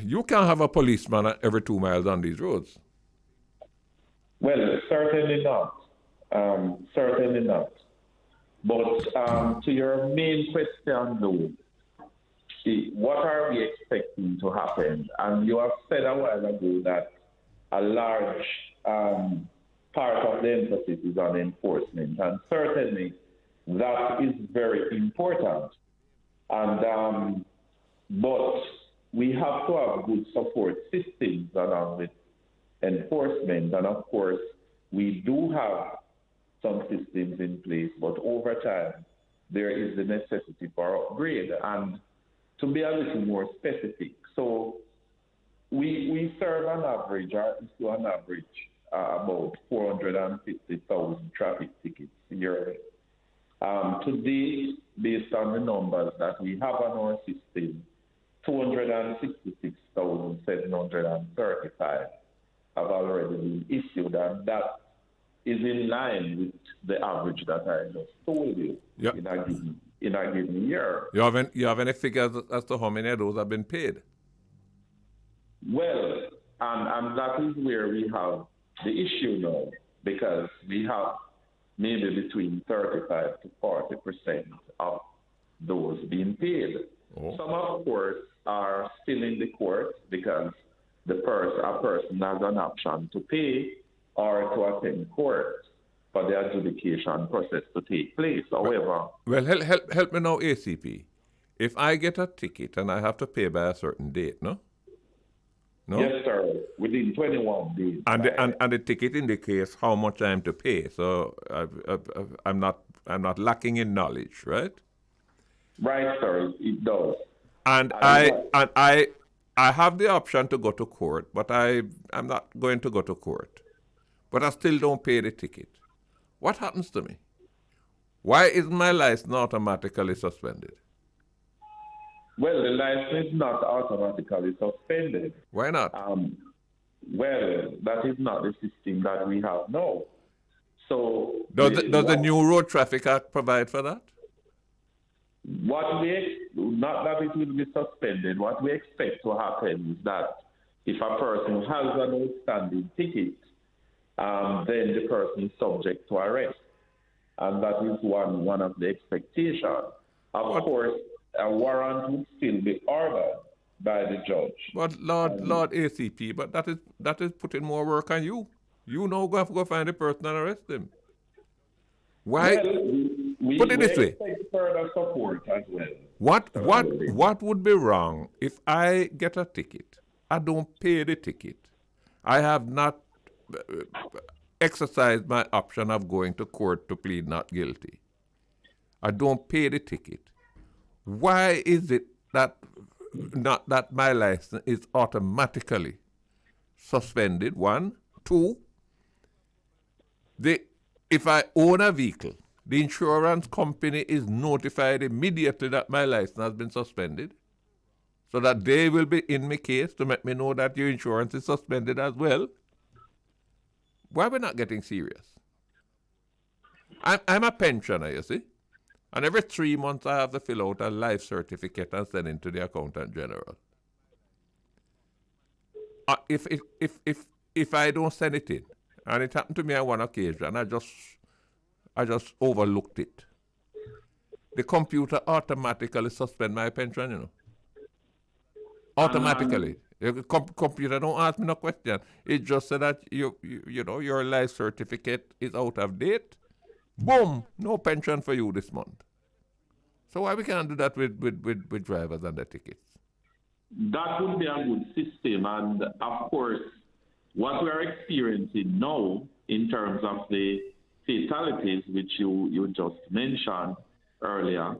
You can't have a policeman every 2 miles on these roads. Well, certainly not. Certainly not. But to your main question, though, what are we expecting to happen? And you have said a while ago that a large part of the emphasis is on enforcement, and certainly that is very important. And but we have to have good support systems along with enforcement, and of course we do have some systems in place, but over time there is the necessity for upgrade. And to be a little more specific, so we serve on average, or issue on average, about 450,000 traffic tickets yearly. Today, based on the numbers that we have on our system, 266,735 have already been issued, and that is in line with the average that I just told you. Yep. in a given year. You have any figures as to how many of those have been paid? Well, and that is where we have the issue now, because we have maybe between 35 to 40% of those being paid. Oh. Some, of course, are still in the court because a person has an option to pay or to attend court for the adjudication process to take place. However, well, help me now, ACP. If I get a ticket and I have to pay by a certain date, no? Yes, sir. Within 21 days. And the ticket indicates how much I am to pay. So I'm not lacking in knowledge, right? Right, sir. It does. And I have the option to go to court, but I'm not going to go to court. But I still don't pay the ticket. What happens to me? Why is my license automatically suspended? Well, the license is not automatically suspended. Why not? Well, that is not the system that we have now. So does the new Road Traffic Act provide for that? Not that it will be suspended. What we expect to happen is that if a person has an outstanding ticket, then the person is subject to arrest. And that is one of the expectations. Of course, a warrant would still be ordered by the judge. But Lord ACP, but that is putting more work on you. You now have to go find the person and arrest him. Why? Well, Put it this way. expect further support as well. What would be wrong if I get a ticket? I don't pay the ticket. I have not exercised my option of going to court to plead not guilty. I don't pay the ticket. Why is it that not that my license is automatically suspended? One, two. If I own a vehicle, the insurance company is notified immediately that my license has been suspended, so that they will be in my case to make me know that your insurance is suspended as well. Why are we not getting serious? I'm a pensioner, you see, and every 3 months I have to fill out a life certificate and send it to the accountant general. If I don't send it in, and it happened to me on one occasion, I just overlooked it, the computer automatically suspend my pension, you know. Automatically. The computer don't ask me no question. It just said that you know your life certificate is out of date. Boom, no pension for you this month. So why we can't do that with drivers and their tickets? That would be a good system, and of course, what we are experiencing now in terms of the fatalities, which you just mentioned earlier,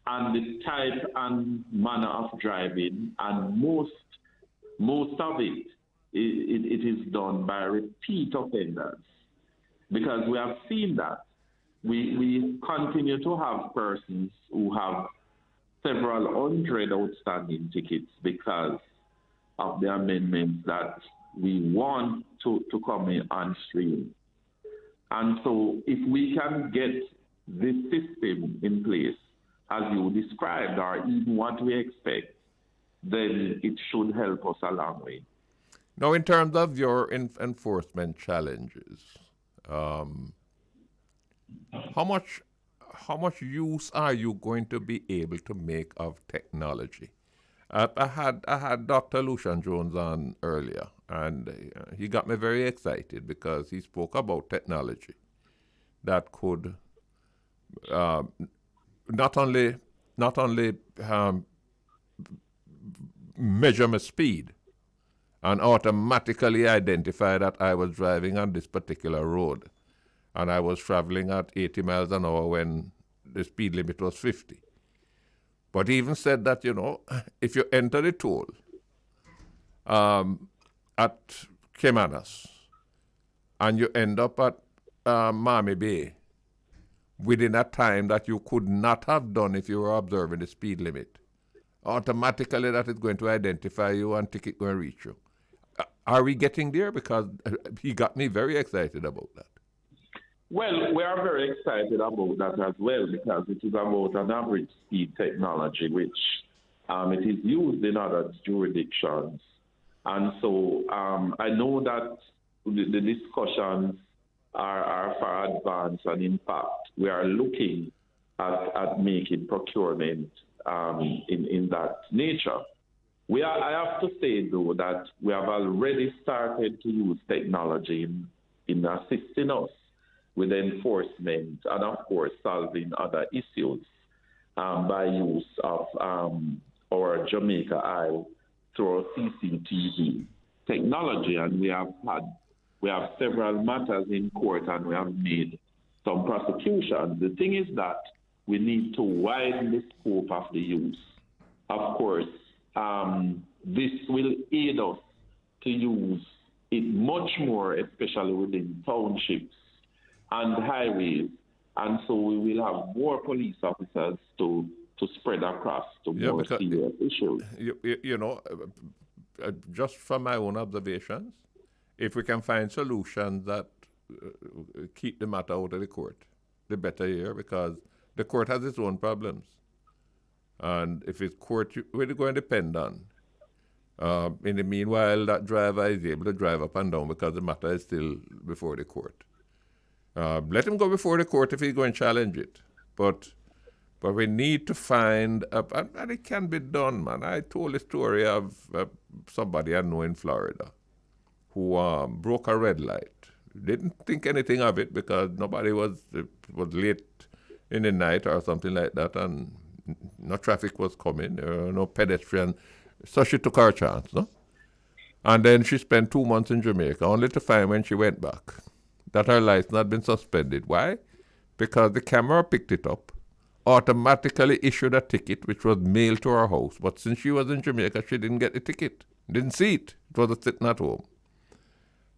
and the type and manner of driving, and most of it is done by repeat offenders, because we have seen that we continue to have persons who have several hundred outstanding tickets because of the amendments that we want to come in on stream. And so if we can get this system in place, as you described, or even what we expect, then it should help us a long way. Now, in terms of your enforcement challenges, how much use are you going to be able to make of technology? I had Dr. Lucein Jones on earlier, and he got me very excited because he spoke about technology that could not only measure my speed and automatically identify that I was driving on this particular road and I was traveling at 80 miles an hour when the speed limit was 50. But he even said that, you know, if you enter the toll at Caymanas and you end up at Miami Bay within a time that you could not have done if you were observing the speed limit, automatically that is going to identify you and ticket going to reach you. Are we getting there? Because he got me very excited about that. Well, we are very excited about that as well, because it is about an average speed technology, which it is used in other jurisdictions. And so I know that the discussions are far advanced, and in fact, we are looking at making procurement in that nature. I have to say, though, that we have already started to use technology in assisting us with enforcement and, of course, solving other issues by use of our Jamaica Eye through CCTV technology. And we have several matters in court, and we have made some prosecutions. The thing is that we need to widen the scope of the use. Of course, this will aid us to use it much more, especially within townships and highways, and so we will have more police officers to spread across to more serious issues. You know, just from my own observations, if we can find solutions that keep the matter out of the court, the better here, because the court has its own problems. And if it's court, we're going to depend on. In the meanwhile, that driver is able to drive up and down because the matter is still before the court. Let him go before the court if he's going to challenge it. But we need to find, and it can be done, man. I told a story of somebody I know in Florida who broke a red light. Didn't think anything of it because nobody was late in the night or something like that, and no traffic was coming, no pedestrian. So she took her chance, no? And then she spent 2 months in Jamaica, only to find when she went back that her license had been suspended. Why? Because the camera picked it up, automatically issued a ticket, which was mailed to her house. But since she was in Jamaica, she didn't get the ticket, didn't see it. It was sitting at home.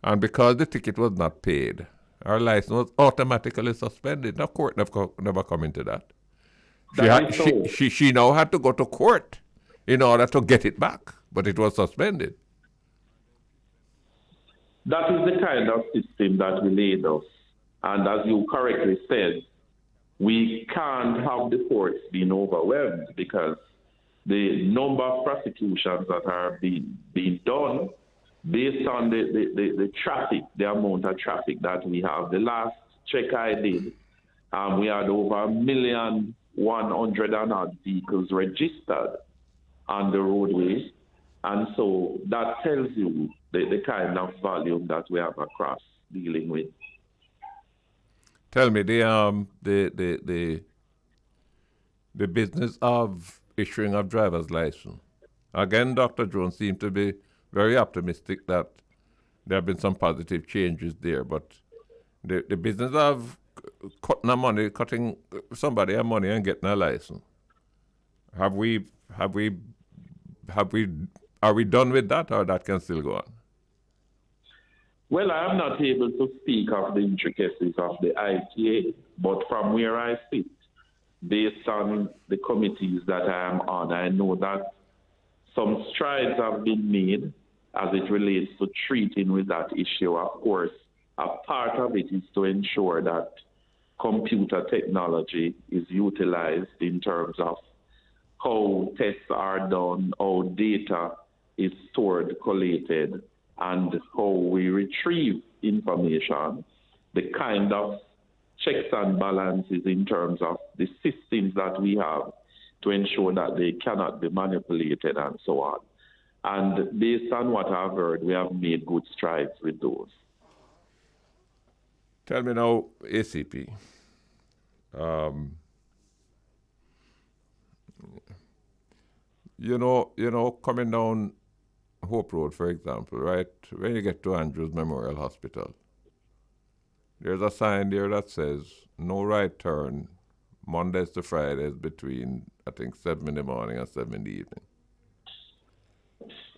And because the ticket was not paid, her license was automatically suspended. Now, court never come into that. She now had to go to court in order to get it back, but it was suspended. That is the kind of system that we laid us. And as you correctly said, we can't have the courts being overwhelmed because the number of prosecutions that are being done based on the traffic, the amount of traffic that we have. The last check I did, we had over 1,100,000 vehicles registered on the roadways. And so that tells you the kind of volume that we have across dealing with. Tell me, the business of issuing of driver's license. Again, Dr. Jones seemed to be very optimistic that there have been some positive changes there, but the business of cutting somebody money and getting a license. Are we done with that, or that can still go on? Well, I am not able to speak of the intricacies of the ITA, but from where I sit, based on the committees that I am on, I know that some strides have been made as it relates to treating with that issue. Of course, a part of it is to ensure that computer technology is utilized in terms of how tests are done, how data is stored, collated, and how we retrieve information, the kind of checks and balances in terms of the systems that we have to ensure that they cannot be manipulated and so on. And based on what I've heard, we have made good strides with those. Tell me now, ACP. You know, coming down Hope Road, for example, right? When you get to Andrews Memorial Hospital, there's a sign there that says no right turn Mondays to Fridays between, I think, 7 in the morning and 7 in the evening.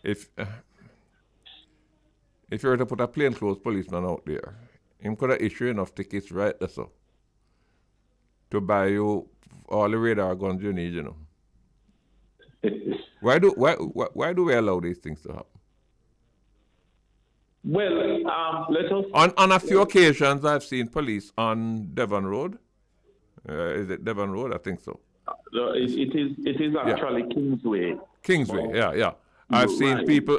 If you were to put a plainclothes policeman out there, him could have issued enough tickets right there, so, to buy you all the radar guns you need, you know. Why do we allow these things to happen? Well, let us... On a few occasions, I've seen police on Devon Road. Is it Devon Road? I think so. It is actually Kingsway. Kingsway, yeah. I've seen people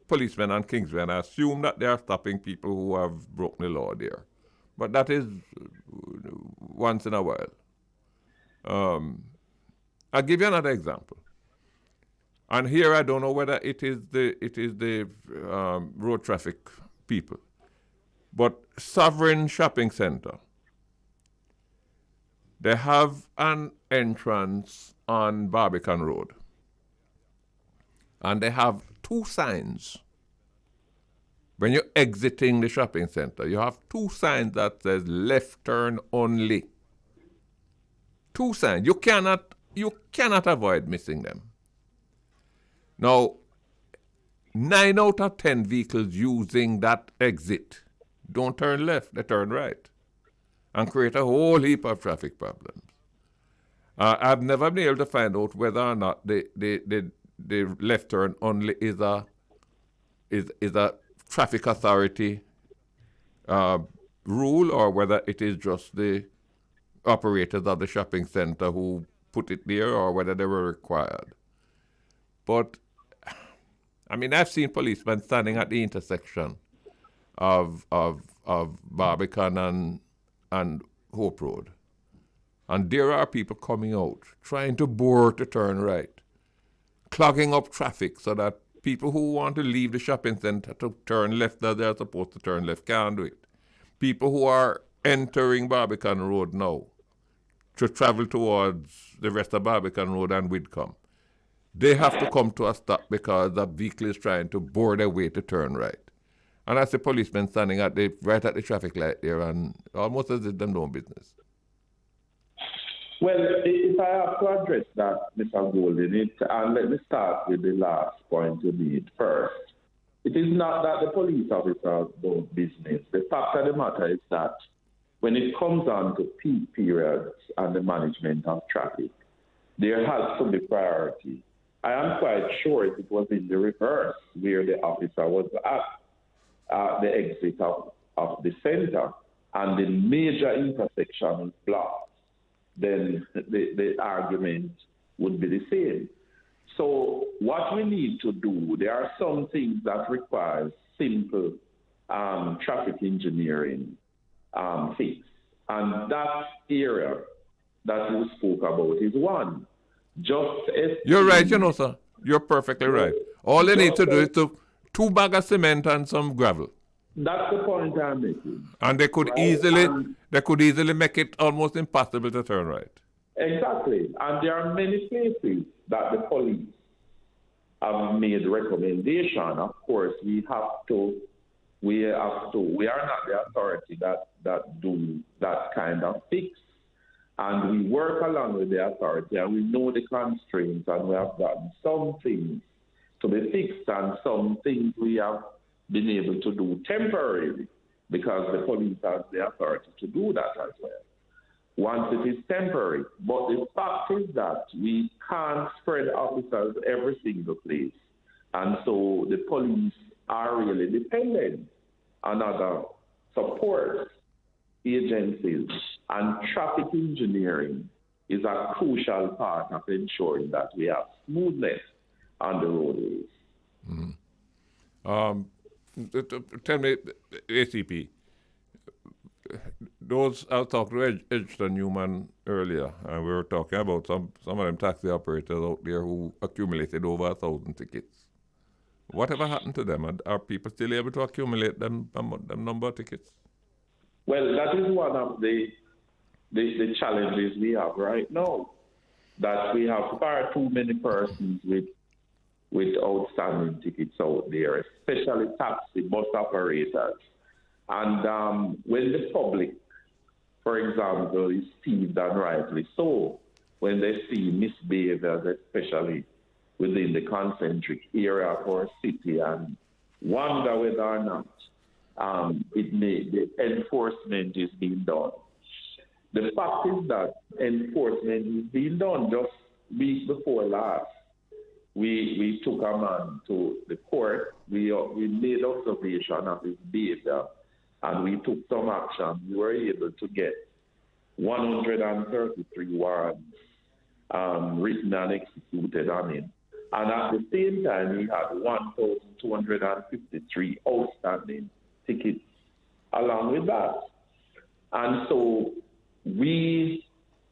policemen on Kingsway, and I assume that they are stopping people who have broken the law there. But that is once in a while. I'll give you another example. And here I don't know whether it is the road traffic people, but Sovereign Shopping Center, they have an entrance on Barbican Road, and they have 2 signs. When you're exiting the shopping center, you have 2 signs that says left turn only. 2 signs. You cannot avoid missing them. Now, 9 out of 10 vehicles using that exit don't turn left, they turn right, and create a whole heap of traffic problems. I've never been able to find out whether or not the left turn only is a traffic authority rule, or whether it is just the operators of the shopping center who put it there, or whether they were required. But I mean, I've seen policemen standing at the intersection of Barbican and Hope Road, and there are people coming out trying to bore to turn right, clogging up traffic so that People who want to leave the shopping center to turn left that they're supposed to turn left can't do it. People who are entering Barbican Road now to travel towards the rest of Barbican Road and Whitcomb, they have to come to a stop because the vehicle is trying to bore their way to turn right. And that's the policeman standing right at the traffic light there, and almost as if they know business. Well, if I have to address that, Mr. Golden, and let me start with the last point you made first. It is not that the police officers don't business. The fact of the matter is that when it comes on to peak periods and the management of traffic, there has to be priority. I am quite sure it was in the reverse where the officer was at the exit of the center and the major intersection is blocked, then the argument would be the same. So what we need to do, there are some things that require simple traffic engineering fix. And that area that you spoke about is one. You're right, sir. You're perfectly right. All they need to do is 2 bags of cement and some gravel. That's the point I'm making. And they could easily make it almost impossible to turn right. Exactly. And there are many places that the police have made recommendation. Of course, we are not the authority that do that kind of fix. And we work along with the authority and we know the constraints and we have gotten some things to be fixed and some things we have been able to do temporarily because the police has the authority to do that as well once it is temporary. But the fact is that we can't spread officers every single place. And so the police are really dependent on other support agencies, and traffic engineering is a crucial part of ensuring that we have smoothness on the roadways. Tell me, ACP, I was talking to Egeton Newman earlier, and we were talking about some of them taxi operators out there who accumulated over 1,000 tickets. Whatever happened to them? Are people still able to accumulate them number of tickets? Well, that is one of the challenges we have right now, that we have far too many persons with outstanding tickets out there, especially taxi bus operators. And when the public, for example, is peeved and rightly so, when they see misbehaviors, especially within the concentric area of our city, and wonder whether or not the enforcement is being done. The fact is that enforcement is being done. Just week before last, we took a man to the court. We made observation of his behavior, and we took some action. We were able to get 133 warrants written and executed on him. And at the same time, we had 1,253 outstanding tickets along with that. And so we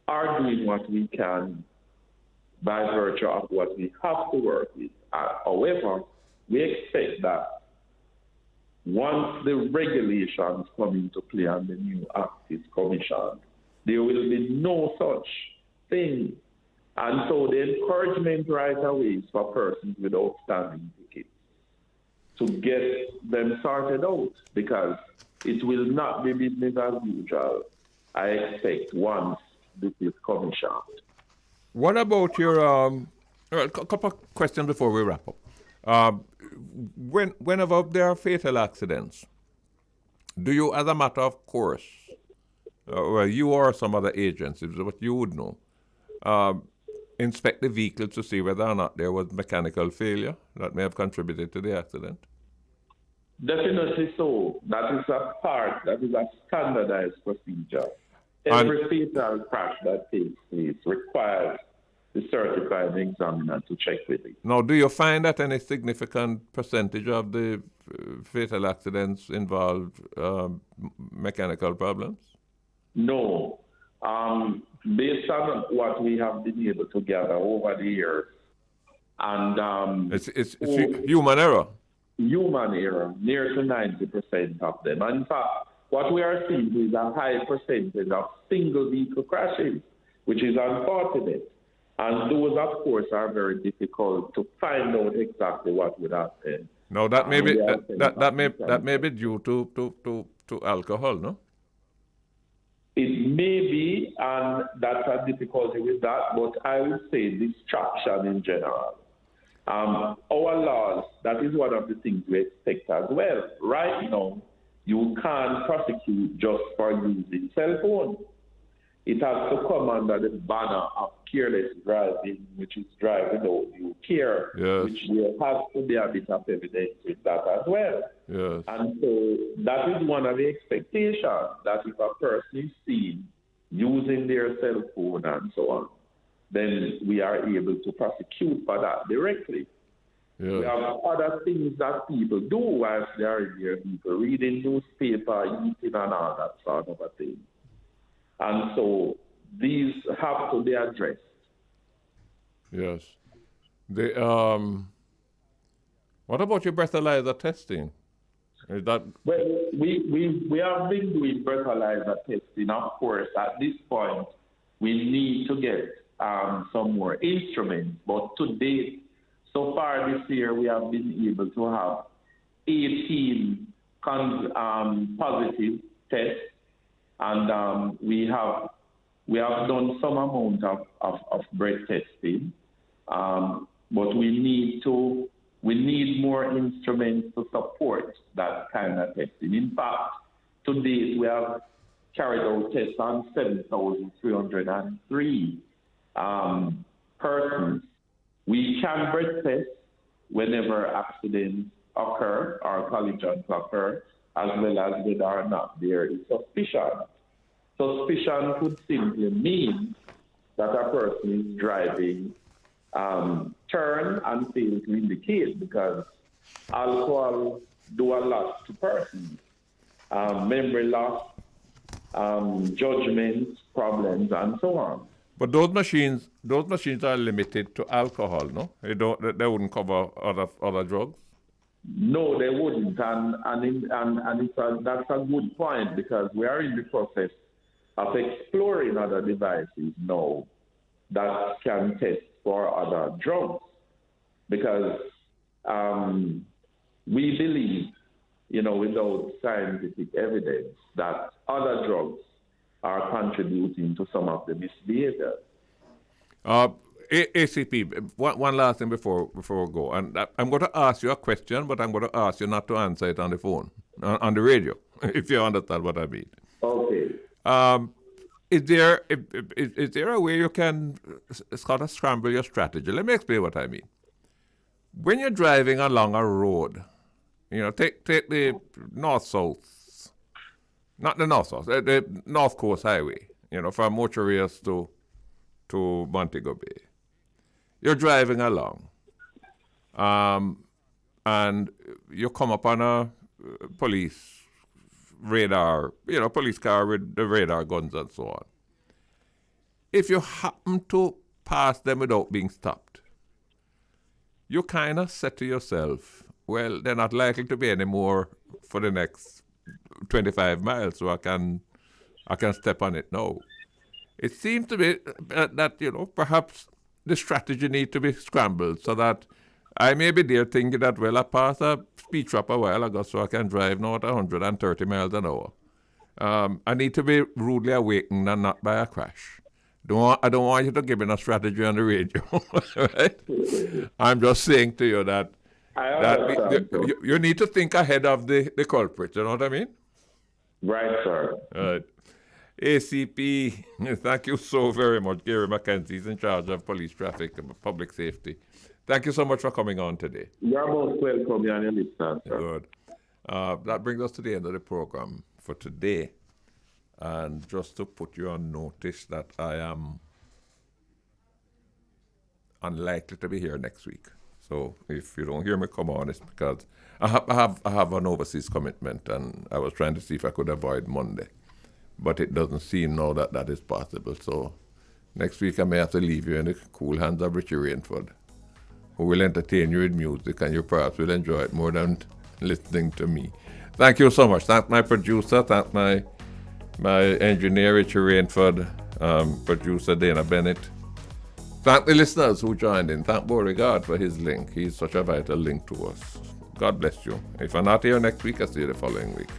are doing what we can by virtue of what we have to work with. However, we expect that once the regulations come into play and the new act is commissioned, there will be no such thing. And so the encouragement right away is for persons with outstanding tickets to get them sorted out, because it will not be business as usual, I expect, once this is commissioned. What about your a couple of questions before we wrap up. Whenever there are fatal accidents, do you, as a matter of course, you or some other agencies, what you would know, inspect the vehicle to see whether or not there was mechanical failure that may have contributed to the accident? Definitely so. That is a standardized procedure. Every fatal crash that takes place requires the certified examiner to check with it. Now, do you find that any significant percentage of the fatal accidents involve mechanical problems? No. Based on what we have been able to gather over the years, And it's human error. Human error, near to 90% of them. And in fact, what we are seeing is a high percentage of single vehicle crashes, which is unfortunate. And those, of course, are very difficult to find out exactly what would happen. No, that may be that may be due to alcohol, no? It may be, and that's a difficulty with that, but I would say distraction in general. Our laws, that is one of the things we expect as well. Right now, you can't prosecute just for using cell phone. It has to come under the banner of careless driving, which is driving without due care, yes. which there has to be a bit of evidence with that as well. Yes. And so that is one of the expectations, that if a person is seen using their cell phone and so on, then we are able to prosecute for that directly. Yes. We have other things that people do whilst they are in their vehicle, reading newspaper, eating and all that sort of a thing. And so these have to be addressed. Yes. What about your breathalyzer testing? Is that... Well, we have been doing breathalyzer testing. Of course, at this point, we need to get some more instruments. But to date, so far this year, we have been able to have 18 positive tests, and we have done some amount of breath testing, but we need more instruments to support that kind of testing. In fact, to date, we have carried out tests on 7,303 persons. We can breath test whenever accidents occur or collisions occur, as well as whether or not there is suspicion. Suspicion could simply mean that a person is driving turn and fail to indicate, because alcohol do a lot to persons. Memory loss, judgment problems, and so on. But those machines are limited to alcohol, no? They wouldn't cover other drugs. No, they wouldn't, and that's a good point, because we are in the process of exploring other devices now that can test for other drugs, because we believe, without scientific evidence, that other drugs are contributing to some of the misbehavior. ACP, one last thing before we go. And I'm going to ask you a question, but I'm going to ask you not to answer it on the phone, on the radio, if you understand what I mean. Okay. Is there a way you can sort of scramble your strategy? Let me explain what I mean. When you're driving along a road, take the north-south, not the north-south, the North Coast Highway, from Motorias to Montego Bay. You're driving along, and you come upon a police radar, police car with the radar guns and so on. If you happen to pass them without being stopped, you kind of say to yourself, well, they're not likely to be any more for the next 25 miles, so I can step on it now. It seems to be that, perhaps the strategy needs to be scrambled so that I may be there thinking that, well, I passed a speed trap a while ago, so I can drive now at 130 miles an hour. I need to be rudely awakened and not by a crash. I don't want you to give me a strategy on the radio, right? I'm just saying to you that you need to think ahead of the culprit, you know what I mean? Right, sir. Right. ACP, thank you so very much. Gary McKenzie is in charge of police traffic and public safety. Thank you so much for coming on today. You're most welcome, and your listeners, sir. Good. That brings us to the end of the program for today. And just to put you on notice that I am unlikely to be here next week. So if you don't hear me come on, it's because I have an overseas commitment, and I was trying to see if I could avoid Monday. But it doesn't seem now that is possible. So next week I may have to leave you in the cool hands of Richie Rainford. who will entertain you with music, and you perhaps will enjoy it more than listening to me. Thank you so much. Thank my producer, thank my engineer, Richie Rainford, producer Dana Bennett. Thank the listeners who joined in. Thank Beauregard for his link. He's such a vital link to us. God bless you. If I'm not here next week, I'll see you the following week.